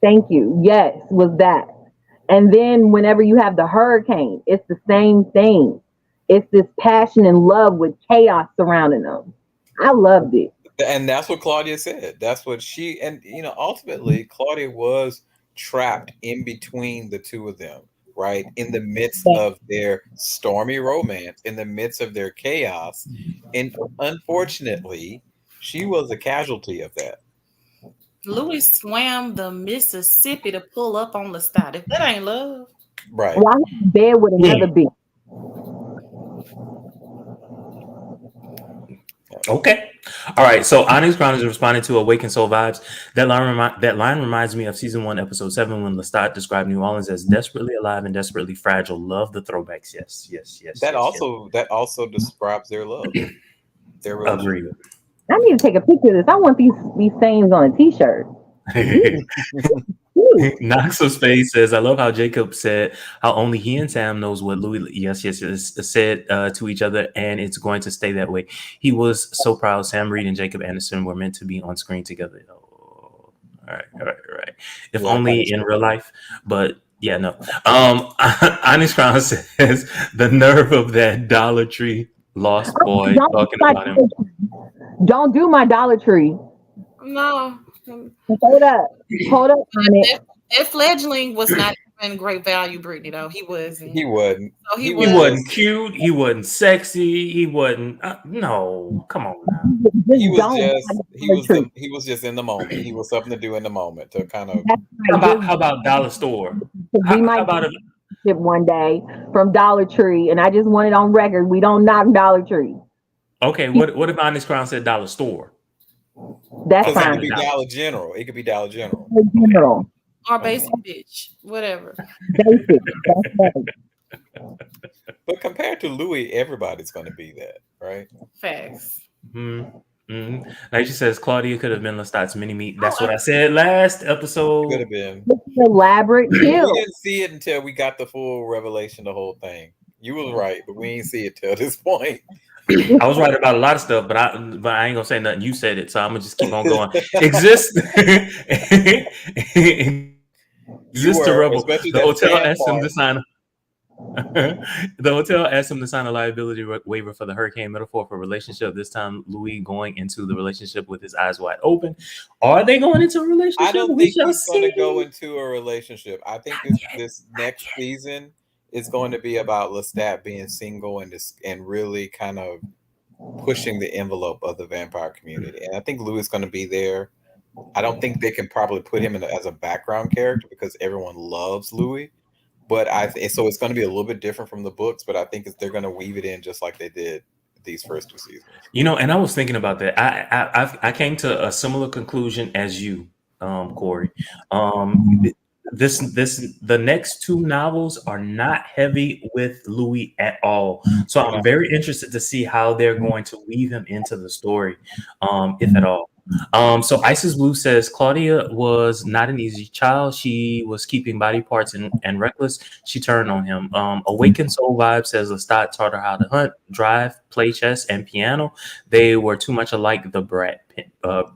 Thank you. Yes, was that. And then whenever you have the hurricane, it's the same thing. It's this passion and love with chaos surrounding them. I loved it. And that's what Claudia said. That's what she, and ultimately Claudia was trapped in between the two of them, right? In the midst of their stormy romance, in the midst of their chaos. And unfortunately, she was a casualty of that. Louis swam the Mississippi to pull up on Lestat. If that ain't love, Right. While he's in bed with another bitch. Okay. All right. So Onyx Crown is responding to Awakened Soul Vibes. That line reminds me of season 1, episode 7, when Lestat described New Orleans as desperately alive and desperately fragile. Love the throwbacks. Yes. That also describes their love. Their relationship. Agreed. I need to take a picture of this. I want these sayings on a t-shirt. Knox of Space says, I love how Jacob said how only he and Sam knows what Louis said to each other, and it's going to stay that way. He was so proud. Sam Reed and Jacob Anderson were meant to be on screen together. Oh, all right. If only in real life, but yeah, no. Honest Crown says the nerve of that Dollar Tree lost boy talking about him. Don't do my Dollar Tree. no. Hold up, Onyx. That fledgling was not in great value, Brittany. Though he wasn't. He wasn't. So he He was. wasn't cute. He wasn't sexy. He wasn't. No, come on now. He was don't just have he Dollar was Tree. he was just in the moment. He was something to do in the moment to kind of. That's right. How about Dollar Store? We How might about a, get one day from Dollar Tree, and I just want it on record. We don't knock Dollar Tree. okay? What if Honest Crown said Dollar Store? That's Because it fine. could be Dollar General. It could be Dollar General. In general, Or basic bitch, whatever. basic. That's right. But compared to Louis, everybody's going to be that, right? Facts. Like she says, Claudia could have been Lestat's mini meat. That's what I said last episode. Could have been. It's an elaborate We kill. didn't see it until we got the full revelation, the whole thing. You was right, but we ain't see it till this point. I was right about a lot of stuff, but I ain't gonna say nothing. You said it, so I'm gonna just keep on going. Exist to rebel. especially The that hotel sad asked him part. to sign. The hotel asked him to sign a liability waiver for the hurricane metaphor for relationship. This time, Louis going into the relationship with his eyes wide open. Are they going into a relationship? I don't We think shall he's going to see. go into a relationship. I think this next season is going to be about Lestat being single and really kind of pushing the envelope of the vampire community. And I think Louis is going to be there. I don't think they can probably put him as a background character because everyone loves Louis. But so it's going to be a little bit different from the books, but I think they're going to weave it in just like they did these first two seasons. You know, and I was thinking about that. I came to a similar conclusion as you, Corey. The next two novels are not heavy with Louis at all. So I'm very interested to see how they're going to weave him into the story, if at all. So Isis Blue says Claudia was not an easy child. She was keeping body parts and reckless. She turned on him. Awakened Soul Vibe says Lestat taught her how to hunt, drive, play chess, and piano. They were too much alike. The Brad Pitt. The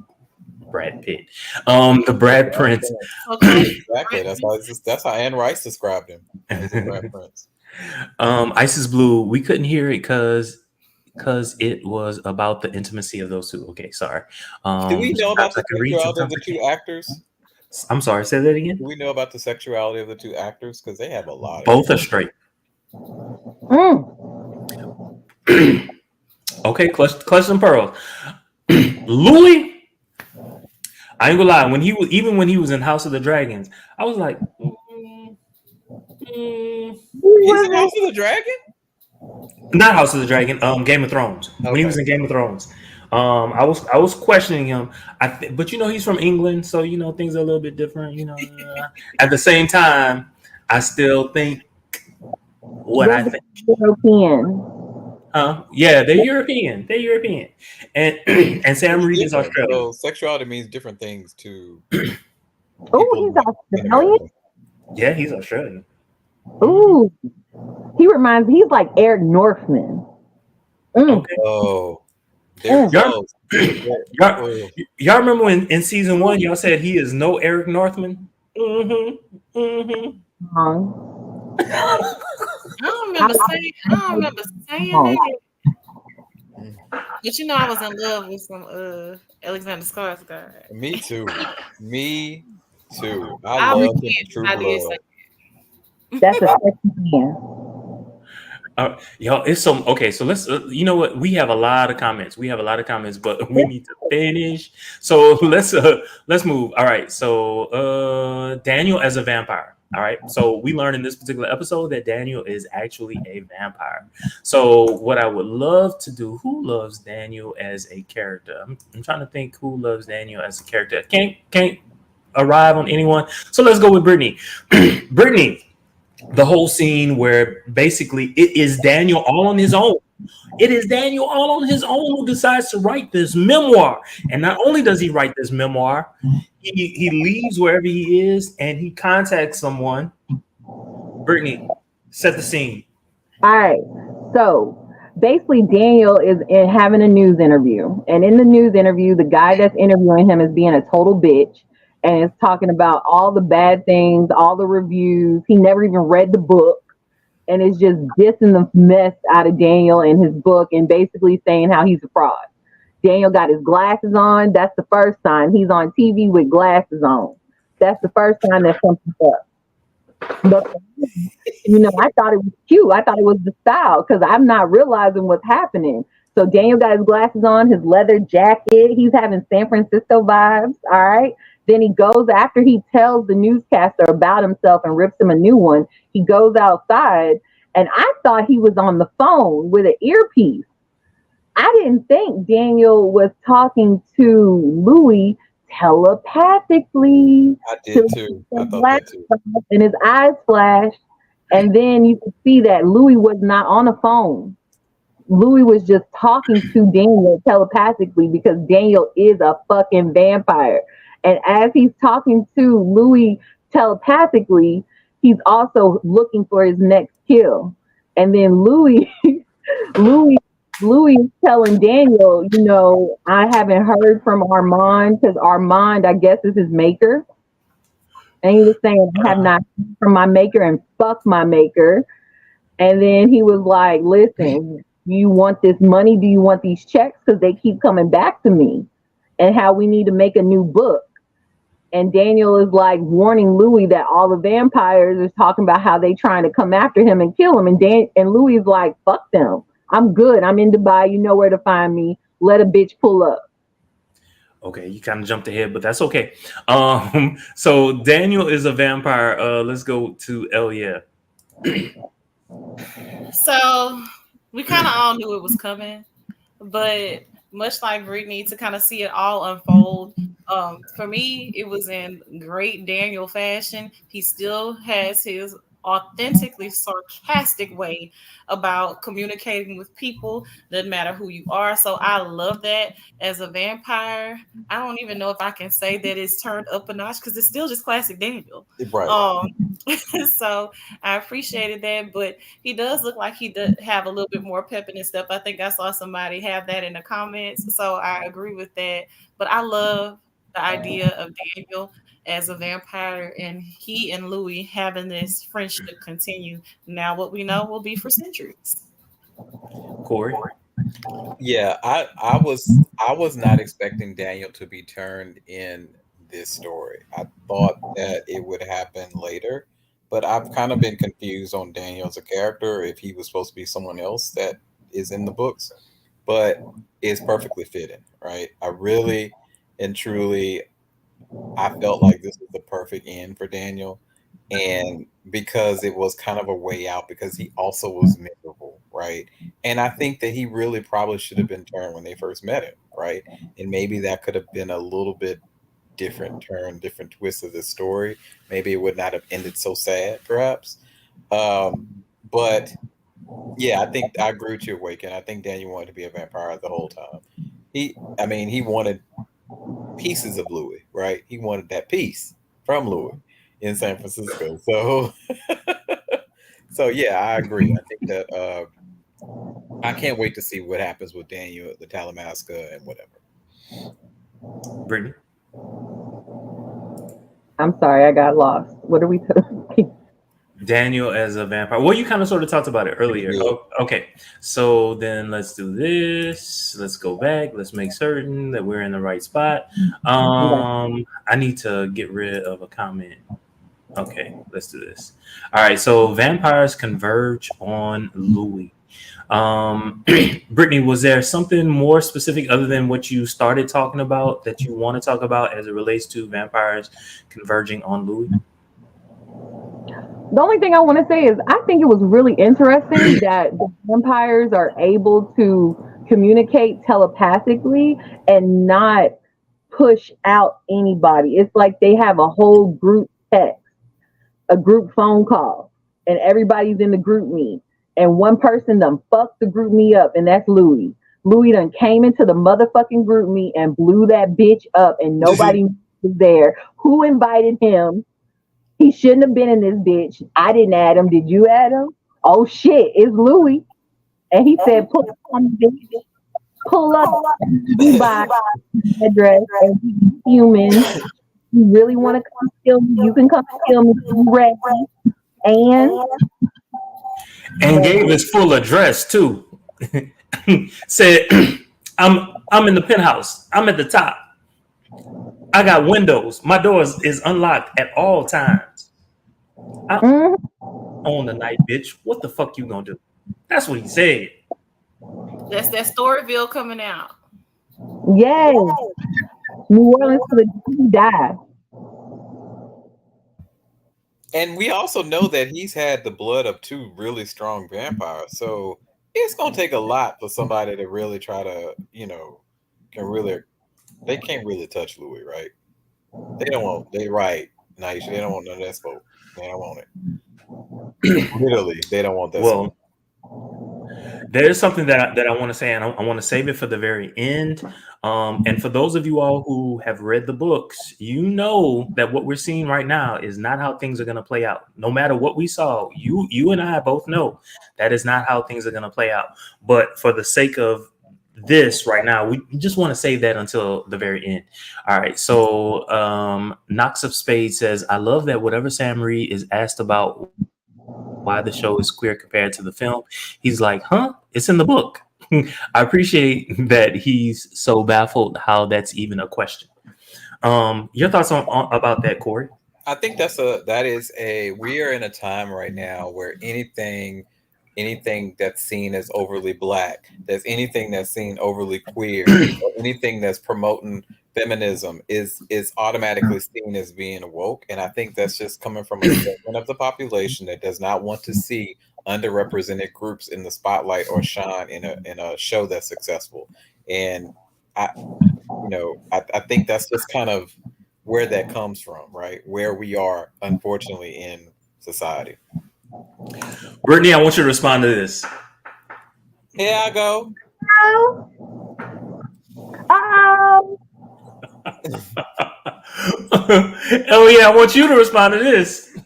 Brad Prince. Okay. Exactly. That's how Anne Rice described him. As a Brad Prince. Isis Blue. We couldn't hear it because it was about the intimacy of those two. Okay, sorry. Do we know about the sometimes sexuality of the two actors? I'm sorry, say that again. Do we know about the sexuality of the two actors? Because they have a lot. Both are straight. Okay, clutch some pearls. Louis, I ain't gonna lie. When he was in House of the Dragons, I was like, He's in House of the Dragon? not House of the Dragon. Game of Thrones. Okay. When he was in Game of Thrones, I was questioning him. But you know he's from England, so you know things are a little bit different. You know, at the same time, I still think what I think. European. Yeah, they're European. And Sam Reed is Australian. So sexuality means different things to. Oh, he's Australian. Yeah, he's Australian. Ooh, he's like Eric Northman. Okay. Oh, y'all remember when in season 1 y'all said he is no Eric Northman? I don't remember saying that. But you know, I was in love with some Alexander Skarsgård. Me too. I love him. True Blood. That's a sexy man. Y'all, it's so okay. So let's, you know what? We have a lot of comments. But we need to finish. So let's move. All right. So Daniel as a vampire. All right. So we learned in this particular episode that Daniel is actually a vampire. So what I would love to do, who loves Daniel as a character? I'm trying to think who loves Daniel as a character. Can't arrive on anyone. So let's go with Brittany. Brittany. The whole scene where basically it is Daniel all on his own. It is Daniel all on his own who decides to write this memoir. And not only does he write this memoir, he leaves wherever he is and he contacts someone. Brittany, set the scene. All right. So basically Daniel is having a news interview. And in the news interview, the guy that's interviewing him is being a total bitch. And it's talking about all the bad things, all the reviews. He never even read the book. And it's just dissing the mess out of Daniel and his book and basically saying how he's a fraud. Daniel got his glasses on. That's the first sign. He's on TV with glasses on. That's the first sign that something's up. But I thought it was cute. I thought it was the style because I'm not realizing what's happening. So Daniel got his glasses on, his leather jacket. He's having San Francisco vibes. All right. Then he goes after he tells the newscaster about himself and rips him a new one. He goes outside, and I thought he was on the phone with an earpiece. I didn't think Daniel was talking to Louis telepathically. I did too. I thought that too. And his eyes flashed. And then you could see that Louis was not on the phone. Louis was just talking to Daniel telepathically because Daniel is a fucking vampire. And as he's talking to Louis telepathically, he's also looking for his next kill. And then Louis is telling Daniel, I haven't heard from Armand because Armand, I guess, is his maker. And he was saying, I have not heard from my maker and fuck my maker. And then he was like, listen, do you want this money? Do you want these checks? Because they keep coming back to me. And how we need to make a new book. And Daniel is like warning Louis that all the vampires are talking about how they trying to come after him and kill him. And Louis is like, fuck them. I'm good. I'm in Dubai. You know where to find me. Let a bitch pull up. Okay, you kind of jumped ahead, but that's okay. So Daniel is a vampire. Let's go to Elia. So we kind of all knew it was coming, but much like Brittany, to kind of see it all unfold. For me, it was in great Daniel fashion. He still has his authentically sarcastic way about communicating with people, doesn't matter who you are. So I love that. As a vampire, I don't even know if I can say that it's turned up a notch because it's still just classic Daniel. Right. So I appreciated that, but he does look like he does have a little bit more pep in his step. I think I saw somebody have that in the comments, so I agree with that. But I love the idea of Daniel as a vampire and he and Louis having this friendship continue. Now what we know will be for centuries. Corey. Yeah, I was not expecting Daniel to be turned in this story. I thought that it would happen later, but I've kind of been confused on Daniel as a character, if he was supposed to be someone else that is in the books, but it's perfectly fitting, right? I really and truly, I felt like this was the perfect end for Daniel. And because it was kind of a way out, because he also was miserable, right? And I think that he really probably should have been turned when they first met him, right? And maybe that could have been a little bit different turn, different twist of the story. Maybe it would not have ended so sad, perhaps. But yeah, I think I agree with you, Awaken. I think Daniel wanted to be a vampire the whole time. He wanted pieces of Louis, right? He wanted that piece from Louis in San Francisco. So yeah, I agree. I think that I can't wait to see what happens with Daniel at the Talamasca and whatever. Brittany. I'm sorry, I got lost. What are we talking? Daniel as a vampire. Well, you kind of sort of talked about it earlier. Yeah. Oh, okay. So then let's do this. Let's go back. Let's make certain that we're in the right spot. I need to get rid of a comment. Okay, let's do this. All right. So vampires converge on Louis. Brittany, was there something more specific other than what you started talking about that you want to talk about as it relates to vampires converging on Louis? The only thing I want to say is I think it was really interesting that the vampires are able to communicate telepathically and not push out anybody. It's like they have a whole group text, a group phone call, and everybody's in the group meet. And one person done fucked the group me up, and that's Louis. Louis done came into the motherfucking group me and blew that bitch up, and nobody was there. Who invited him? He shouldn't have been in this bitch. I didn't add him. Did you add him? Oh shit, it's Louis. And he said, pull up on the bitch. Pull up Dubai address and be human. You really want to come kill me? You can come kill me. You ready? And gave his full address too. Said, I'm in the penthouse. I'm at the top. I got windows. My door is unlocked at all times. Mhm. On the night, bitch. What the fuck you gonna do? That's what he said. That's that Storyville coming out. Yes. New Orleans to the day he died. And we also know that he's had the blood of 2 really strong vampires. So it's gonna take a lot for somebody to really try to, they can't really touch Louis, right? They don't want right, Naisha, they don't want none of that smoke. They don't want it. Literally, they don't want that smoke. Well, there's something that I want to say, and I want to save it for the very end. And for those of you all who have read the books, you know that what we're seeing right now is not how things are going to play out. No matter what we saw, you and I both know that is not how things are going to play out. But for the sake of this right now, we just want to save that until the very end. All right. So Knox of Spades says, I love that whatever Sam Reed is asked about why the show is queer compared to the film, he's like, huh? It's in the book. I appreciate that he's so baffled how that's even a question. Your thoughts on about that, Corey? I think we are in a time right now where anything that's seen as overly black, anything that's seen overly queer, or anything that's promoting feminism is automatically seen as being woke. And I think that's just coming from a segment of the population that does not want to see underrepresented groups in the spotlight or shine in a show that's successful. And I think that's just kind of where that comes from, right? Where we are, unfortunately, in society. Brittany, I want you to respond to this. Here I go. Oh yeah, I want you to respond to this.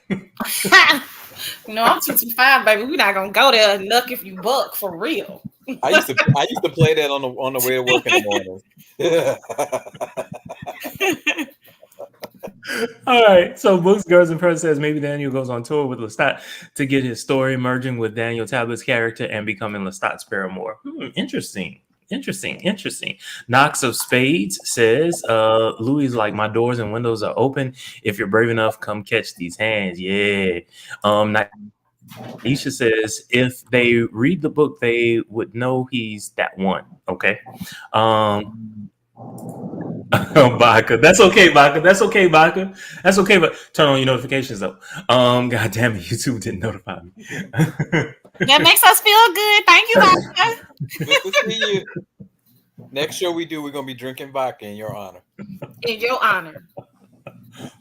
No, I'm 225, baby. We're not gonna go there enough if you buck for real. I used to play that on the way to work in the morning. All right. So Books, Girls, and Press says maybe Daniel goes on tour with Lestat to get his story merging with Daniel Tablet's character and becoming Lestat's paramour. Interesting. Knox of Spades says, Louis like, my doors and windows are open. If you're brave enough, come catch these hands. Yeah. Aisha says, if they read the book, they would know he's that one. Okay. Baka. That's okay, Baka. That's okay, but turn on your notifications though. God damn it, YouTube didn't notify me. That makes us feel good. Thank you, Baka. Good to see you. Next show we do, we're gonna be drinking vodka in your honor. In your honor.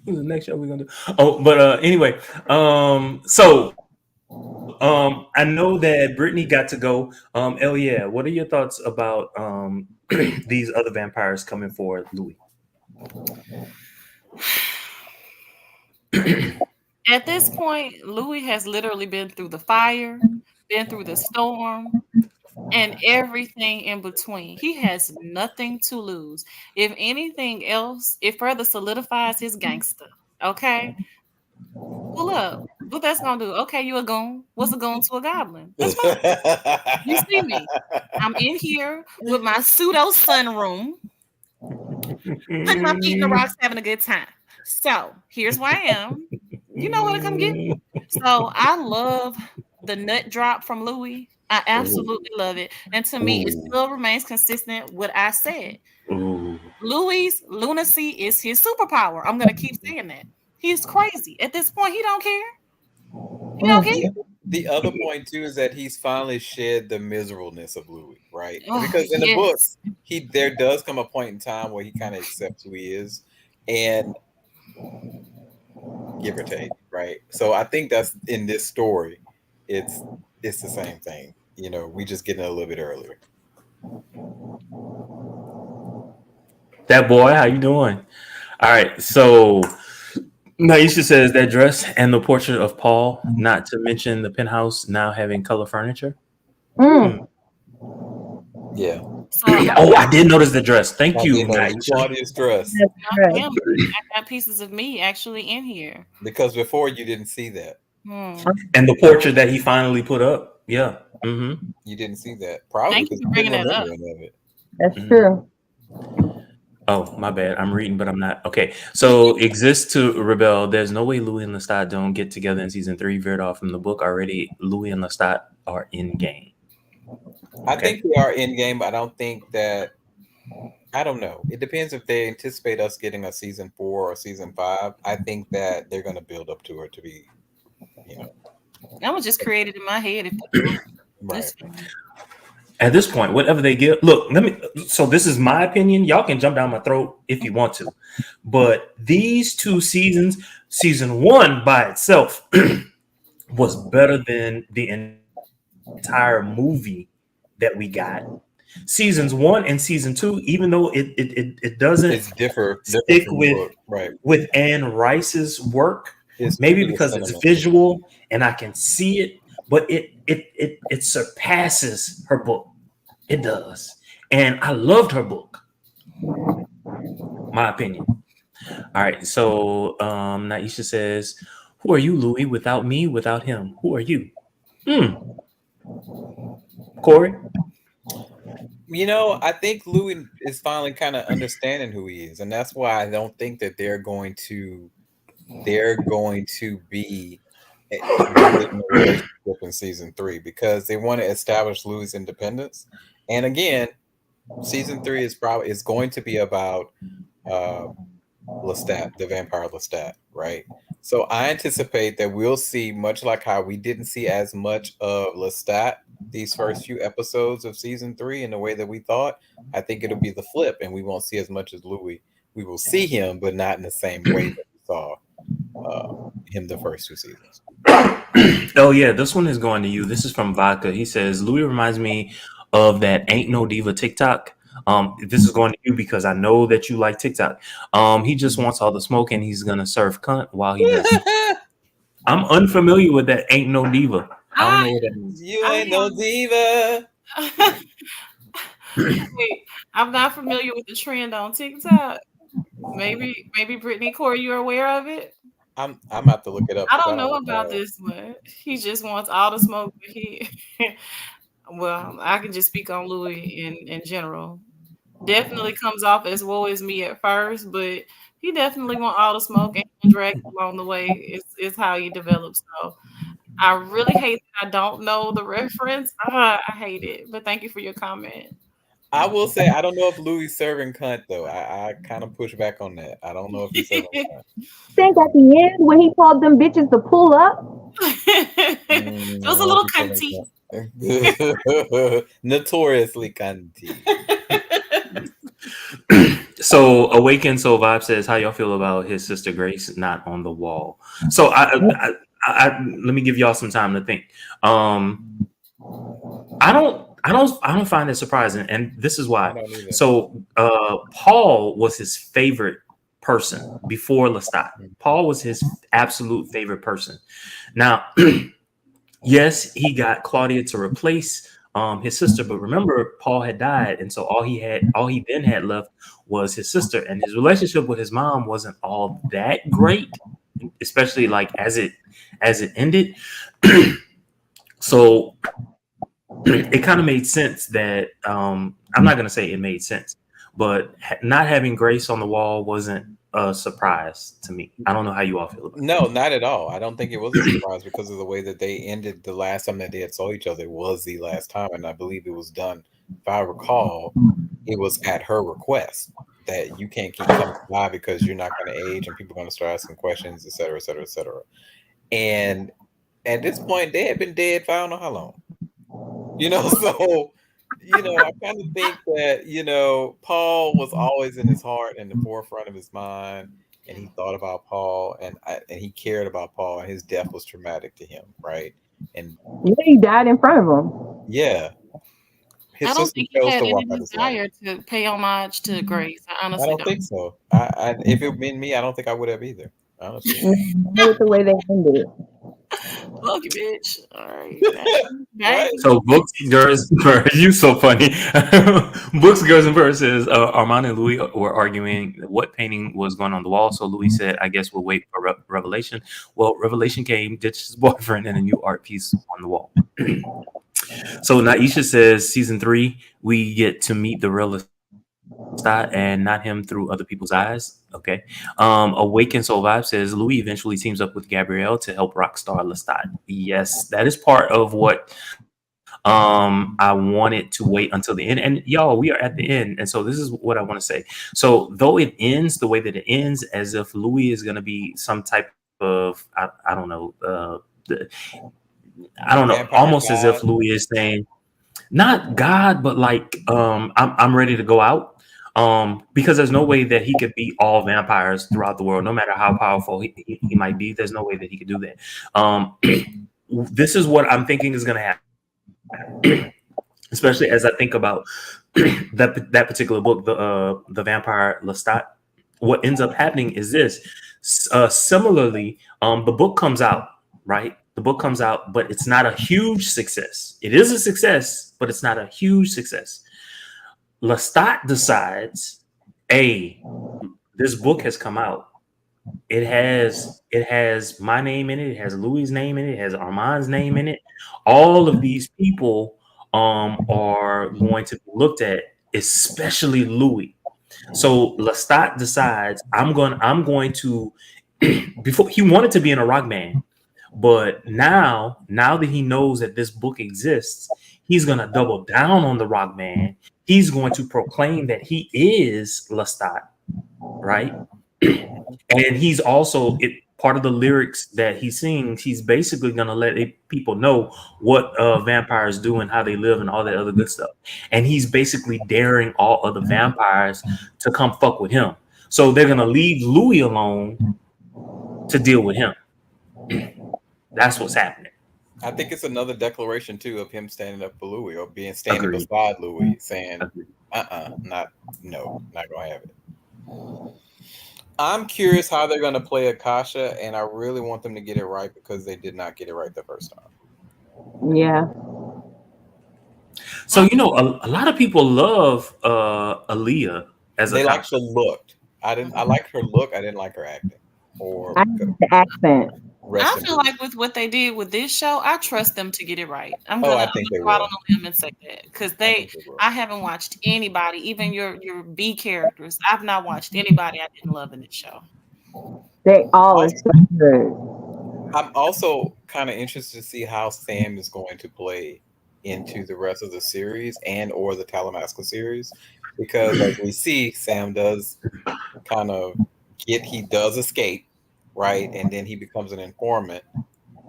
The next show we're gonna do. Oh, but anyway, so I know that Brittany got to go. Yeah, what are your thoughts about these other vampires coming for Louis? At this point, Louis has literally been through the fire, been through the storm, and everything in between. He has nothing to lose. If anything else, it further solidifies his gangster. Okay? Pull up. What that's gonna do? Okay, you a goon. What's a goon to a goblin? That's fine. You see me. I'm in here with my pseudo sunroom, putting my feet in the rocks, having a good time. So here's where I am. You know what to come get me. So I love the nut drop from Louis. I absolutely love it. And to me, it still remains consistent with what I said. Louis' lunacy is his superpower. I'm going to keep saying that. He's crazy. At this point, he don't care. He don't care. The other point, too, is that he's finally shed the miserableness of Louis, right? Because in the book, there does come a point in time where he kind of accepts who he is. And give or take, right? So I think that's in this story, it's the same thing. You know, we just getting it a little bit earlier. That boy, how you doing? All right, so Naisha says that dress and the portrait of Paul, not to mention the penthouse now having color furniture. Yeah. Oh, I did notice the dress. Thank you, Naisha. Claudia's dress. I got pieces of me actually in here. Because before you didn't see that. And the portrait that he finally put up. Yeah. You didn't see that. Probably Thank you for bringing that up. That's true. Oh, my bad. I'm reading, but I'm not. Okay. So exists to rebel. There's no way Louis and Lestat don't get together in season 3. Veered off from the book already. Louis and Lestat are in game. I Okay. think they are in game, but I don't think that. I don't know. It depends if they anticipate us getting a season 4 or season 5. I think that they're going to build up to it to be, That was just created in my head. If they do. right. It's fine. At this point, whatever they give, look, let me. So this is my opinion. Y'all can jump down my throat if you want to, but these 2 seasons, season 1 by itself was better than the entire movie that we got. Seasons 1 and season 2, even though it doesn't It's different stick from the book, with Anne Rice's work, It's maybe true to because it's sentiment. visual and I can see it, but it surpasses her book. It does, and I loved her book. My opinion. All right, so Naisha says, "Who are you, Louis? Without me, without him, who are you?" Corey. I think Louis is finally kind of understanding who he is, and that's why I don't think that they're going to be building a relationship in season 3 because they want to establish Louis' independence. And again, season 3 is going to be about Lestat, the vampire Lestat, right? So I anticipate that we'll see, much like how we didn't see as much of Lestat these first few episodes of season 3 in the way that we thought. I think it'll be the flip, and we won't see as much as Louis. We will see him, but not in the same way that we saw him the first 2 seasons. Oh yeah, this one is going to you. This is from Vodka. He says Louis reminds me of that Ain't No Diva TikTok. This is going to you because I know that you like TikTok. He just wants all the smoke and he's gonna serve cunt while he does it. I'm unfamiliar with that Ain't No Diva. I don't know what that means. You ain't no diva. Wait, I'm not familiar with the trend on TikTok. Maybe Brittany, Corey, you're aware of it? I'm about to look it up. I don't know about this one. He just wants all the smoke. But well, I can just speak on Louis in general. Definitely comes off as woe is me at first, but he definitely want all the smoke and drag along the way. It's how he develops. So I really hate that I don't know the reference. I hate it. But thank you for your comment. I will say I don't know if Louis serving cunt though. I kind of push back on that. I don't know if he's serving cunt. Think at the end when he told them bitches to pull up. It was a little cunty. Notoriously cunty. So Awaken Soul Vibe says, how y'all feel about his sister Grace not on the wall? So I let me give y'all some time to think. I don't find it surprising, and this is why. So Paul was his favorite person before Lestat. Paul was his absolute favorite person. Now, yes, he got Claudia to replace his sister, but remember, Paul had died, and so all he then had left was his sister, and his relationship with his mom wasn't all that great, especially like as it ended. So it kind of made sense that I'm not going to say it made sense, but not having Grace on the wall wasn't a surprise to me. I don't know how you all feel about it. No, not at all. I don't think it was a surprise because of the way that they ended the last time that they had saw each other was the last time, and I believe it was done. If I recall, it was at her request that you can't keep coming by because you're not going to age and people are going to start asking questions, et cetera, et cetera, et cetera. And at this point, they had been dead for I don't know how long. So I kind of think that Paul was always in his heart and the forefront of his mind, and he thought about Paul and he cared about Paul, and his death was traumatic to him, right? And he died in front of him. Yeah, I don't think he had any desire to pay homage to Grace. I honestly don't think so. If it had been me, I don't think I would have either. Honestly, with the way they ended it. Look, bitch. All right. Right. So Books, Girls, you so funny. Books, Girls, and Birds says Armand and Louis were arguing what painting was going on the wall. So Louis said, I guess we'll wait for Revelation. Well, Revelation came, ditched his boyfriend, and a new art piece on the wall. So Naisha says season 3, we get to meet the real Lestat and not him through other people's eyes. Okay. Awaken Soul Vibe says Louis eventually teams up with Gabrielle to help Rockstar Lestat. Yes, that is part of what I wanted to wait until the end. And y'all, we are at the end. And so this is what I want to say. So though it ends the way that it ends, as if Louis is going to be some type of I don't know, I don't know, Vampire almost as if God. Louis is saying not God, but like I'm ready to go out. Because there's no way that he could beat all vampires throughout the world, no matter how powerful he might be. There's no way that he could do that. This is what I'm thinking is going to happen, especially as I think about that particular book, the Vampire Lestat. What ends up happening is this. Similarly, the book comes out, right? The book comes out, but it's not a huge success. It is a success, but it's not a huge success. Lestat decides, hey, this book has come out. It has my name in it. It has Louis' name in it. It has Armand's name in it. All of these people are going to be looked at, especially Louis. So Lestat decides I'm going to before he wanted to be in a rock band, but now that he knows that this book exists, he's gonna double down on the rock band. He's going to proclaim that he is Lestat, right? And he's also part of the lyrics that he sings. He's basically gonna let people know what vampires do and how they live and all that other good stuff. And he's basically daring all other vampires to come fuck with him. So they're gonna leave Louis alone to deal with him. That's what's happening. I think it's another declaration too of him standing up for Louis or being standing Agreed. beside Louis, saying, Agreed. not gonna have it. I'm curious how they're gonna play Akasha, and I really want them to get it right because they did not get it right the first time. Yeah. So a lot of people love Aaliyah as They a like her look. I like her look. I didn't like her acting. Or I hate the accent. I feel like with what they did with this show, I trust them to get it right. I'm I gonna think they go out will. on a limb and say that because I haven't watched anybody, even your B characters. I've not watched anybody I didn't love in this show. They all are so good. I'm also kind of interested to see how Sam is going to play into the rest of the series and or the Talamasca series, because as we see, Sam does kind of he does escape, right, and then he becomes an informant,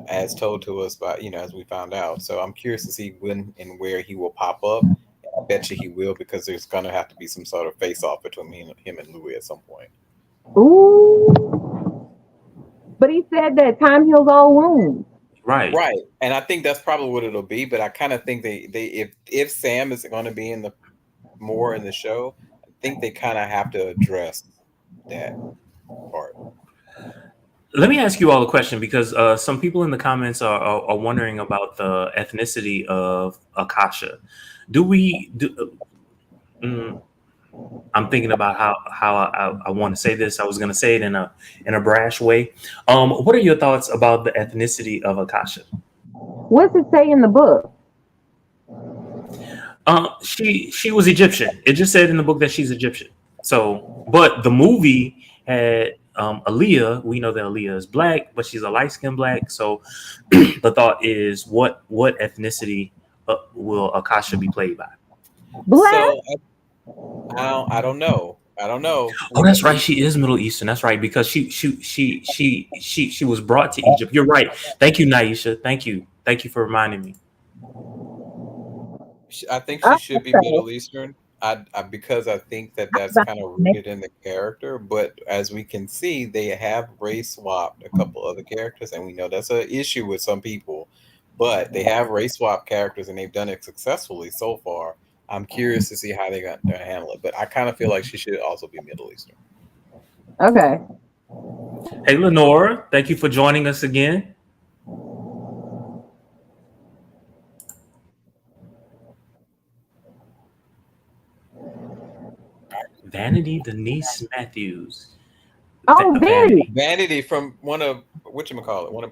as told to us by as we found out. So I'm curious to see when and where he will pop up. I bet you he will, because there's going to have to be some sort of face off between him and Louis at some point. Ooh. But he said that time heals all wounds. right. And I think that's probably what it'll be. But I kind of think they if Sam is going to be in the show, I think they kind of have to address that part. Let me ask you all a question, because some people in the comments are wondering about the ethnicity of Akasha. I'm thinking about how I want to say this. I was going to say it in a brash way. What are your thoughts about the ethnicity of Akasha? What's it say in the book? She was Egyptian. It just said in the book that she's Egyptian. So, but the movie had Aaliyah. We know that Aaliyah is black, but she's a light-skinned black. So the thought is, what ethnicity will Akasha be played by? Black. So I don't know. Oh, that's right. She is Middle Eastern. That's right, because she was brought to Egypt. You're right. Thank you, Naisha. Thank you for reminding me. I think she should be Middle Eastern. Because I think that's kind of rooted in the character. But as we can see, they have race swapped a couple other characters, and we know that's an issue with some people. But they have race swap characters, and they've done it successfully so far. I'm curious to see how they're going to handle it. But I kind of feel like she should also be Middle Eastern. Okay. Hey, Lenora, thank you for joining us again. Vanity Denise Matthews. Oh, Vanity. Vanity from one of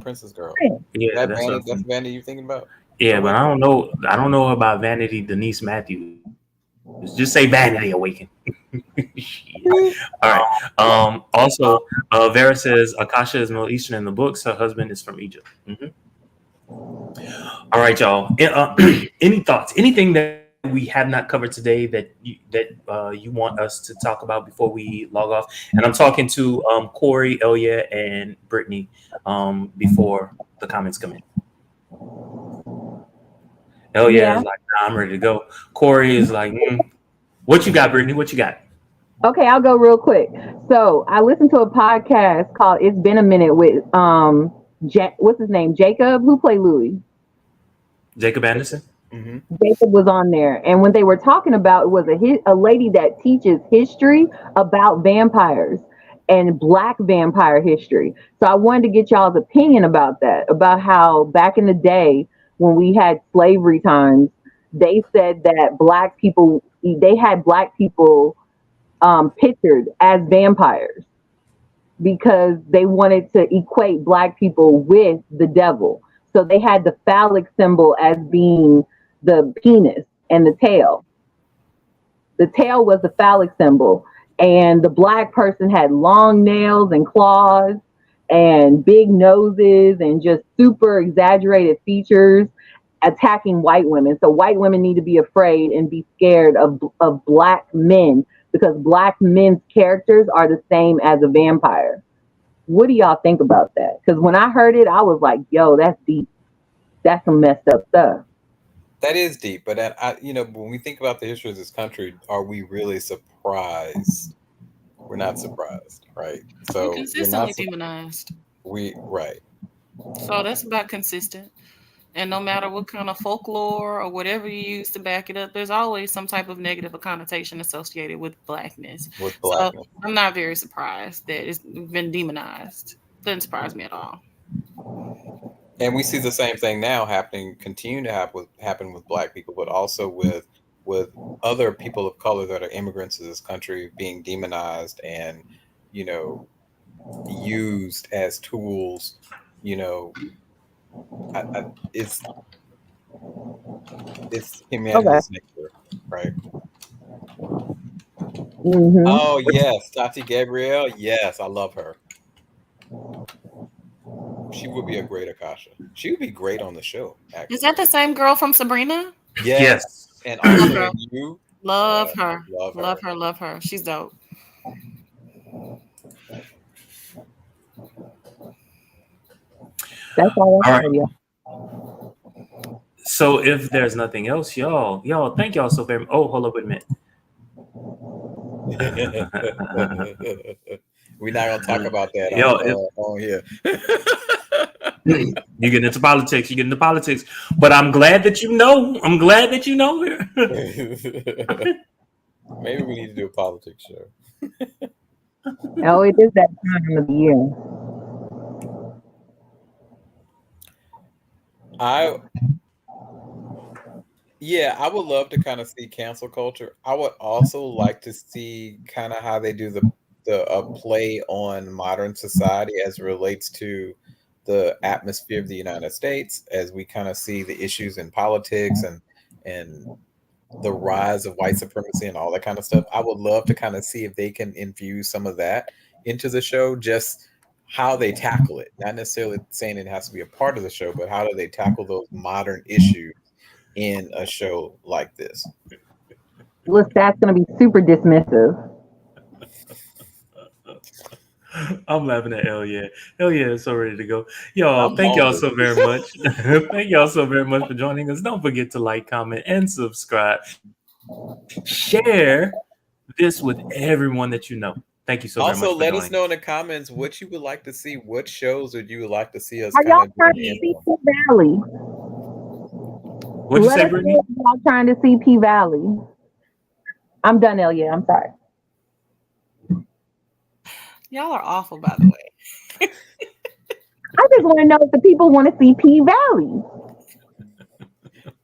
Princess Girl. Yeah, that's Vanity you thinking about? Yeah, but I don't know about Vanity Denise Matthews. Just say Vanity Awaken. All right. Also, Vera says Akasha is Middle Eastern in the books. Her husband is from Egypt. Mhm. All right, y'all. Any thoughts? Anything that we have not covered today that you want us to talk about before we log off? And I'm talking to Corey, Elia, and Brittany before the comments come in. Elia Yeah. is like, nah, I'm ready to go. Corey is like, what you got, Brittany? What you got? Okay, I'll go real quick. So I listened to a podcast called "It's Been a Minute" with what's his name, Jacob, who played Louis. Jacob Anderson. Mm-hmm. Jacob was on there, and when they were talking about it was a lady that teaches history about vampires and Black vampire history. So I wanted to get y'all's opinion about that, about how back in the day when we had slavery times, they said that they had Black people pictured as vampires because they wanted to equate Black people with the devil. So they had the phallic symbol as being the penis and the tail. The tail was the phallic symbol, and the Black person had long nails and claws and big noses and just super exaggerated features attacking white women. So white women need to be afraid and be scared of Black men because Black men's characters are the same as a vampire. What do y'all think about that? Because when I heard it, I was like, yo, that's deep. That's some messed up stuff. That is deep, but when we think about the history of this country, are we really surprised? We're not surprised, right? So We're consistently demonized. Right. So that's about consistent. And no matter what kind of folklore or whatever you use to back it up, there's always some type of negative connotation associated with Blackness. So I'm not very surprised that it's been demonized. Doesn't surprise me at all. And we see the same thing now continue to happen with Black people, but also with other people of color that are immigrants to this country being demonized and, used as tools. It's humanity's nature, right? Mm-hmm. Oh yes, Tati Gabrielle. Yes, I love her. She would be a great Akasha. She would be great on the show. Actually. Is that the same girl from Sabrina? Yes. And also you. Love her. Love her. She's dope. That's all right. So if there's nothing else, y'all, thank y'all so very much. Oh, hold up, wait a minute. We're not gonna talk about that on here. You get into politics. But I'm glad that you know. Here. Maybe we need to do a politics show. Oh, it is that time of the year. I would love to kind of see cancel culture. I would also like to see kind of how they do the play on modern society as it relates to the atmosphere of the United States, as we kind of see the issues in politics and the rise of white supremacy and all that kind of stuff. I would love to kind of see if they can infuse some of that into the show, just how they tackle it. Not necessarily saying it has to be a part of the show, but how do they tackle those modern issues in a show like this? Well, that's going to be super dismissive. I'm laughing at Elia. Elia is so ready to go. Y'all, thank y'all so very much. Thank y'all so very much for joining us. Don't forget to like, comment, and subscribe. Share this with everyone that you know. Thank you so very much. Also, let us know in the comments what you would like to see. What shows would you like to see us? Are y'all trying to see P Valley? What'd you say, Brittany? Y'all trying to see P Valley? I'm done, Elia. I'm sorry. Y'all are awful, by the way. I just want to know if the people want to see P Valley.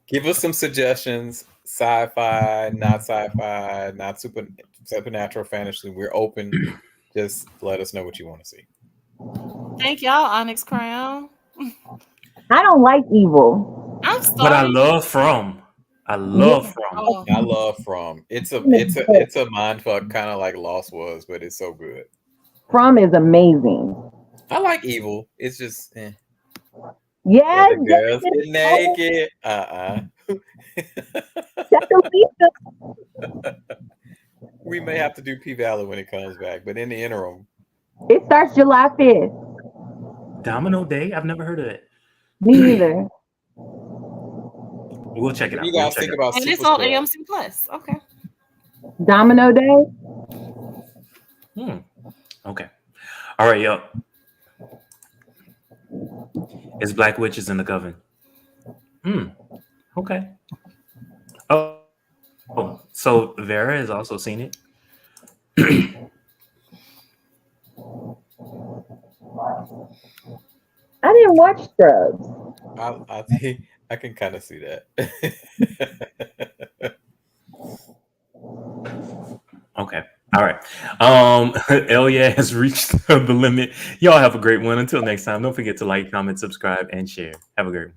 Give us some suggestions. Sci-fi, not supernatural fantasy. We're open. Just let us know what you want to see. Thank y'all, Onyx Crown. I don't like evil. I'm sorry. But I love From. I love From. Oh, I love From. It's a mind fuck, kind of like Lost was, but it's so good. From is amazing. I like Evil. It's just Yes, the girls get naked. that's Alicia. We may have to do P Valley when it comes back, but in the interim, It starts July 5th. Domino Day? I've never heard of it. Me either. We'll check it what out. do you We'll guys check think it about and it's Super on Scrub? AMC Plus. Okay. Domino Day. out. Okay. All right, yo. It's Black Witches in the Coven. Okay. Oh, so Vera has also seen it. I didn't watch Scrubs. I think I can kind of see that. Okay. All right. Elia has reached the limit. Y'all have a great one. Until next time, don't forget to like, comment, subscribe, and share. Have a great one.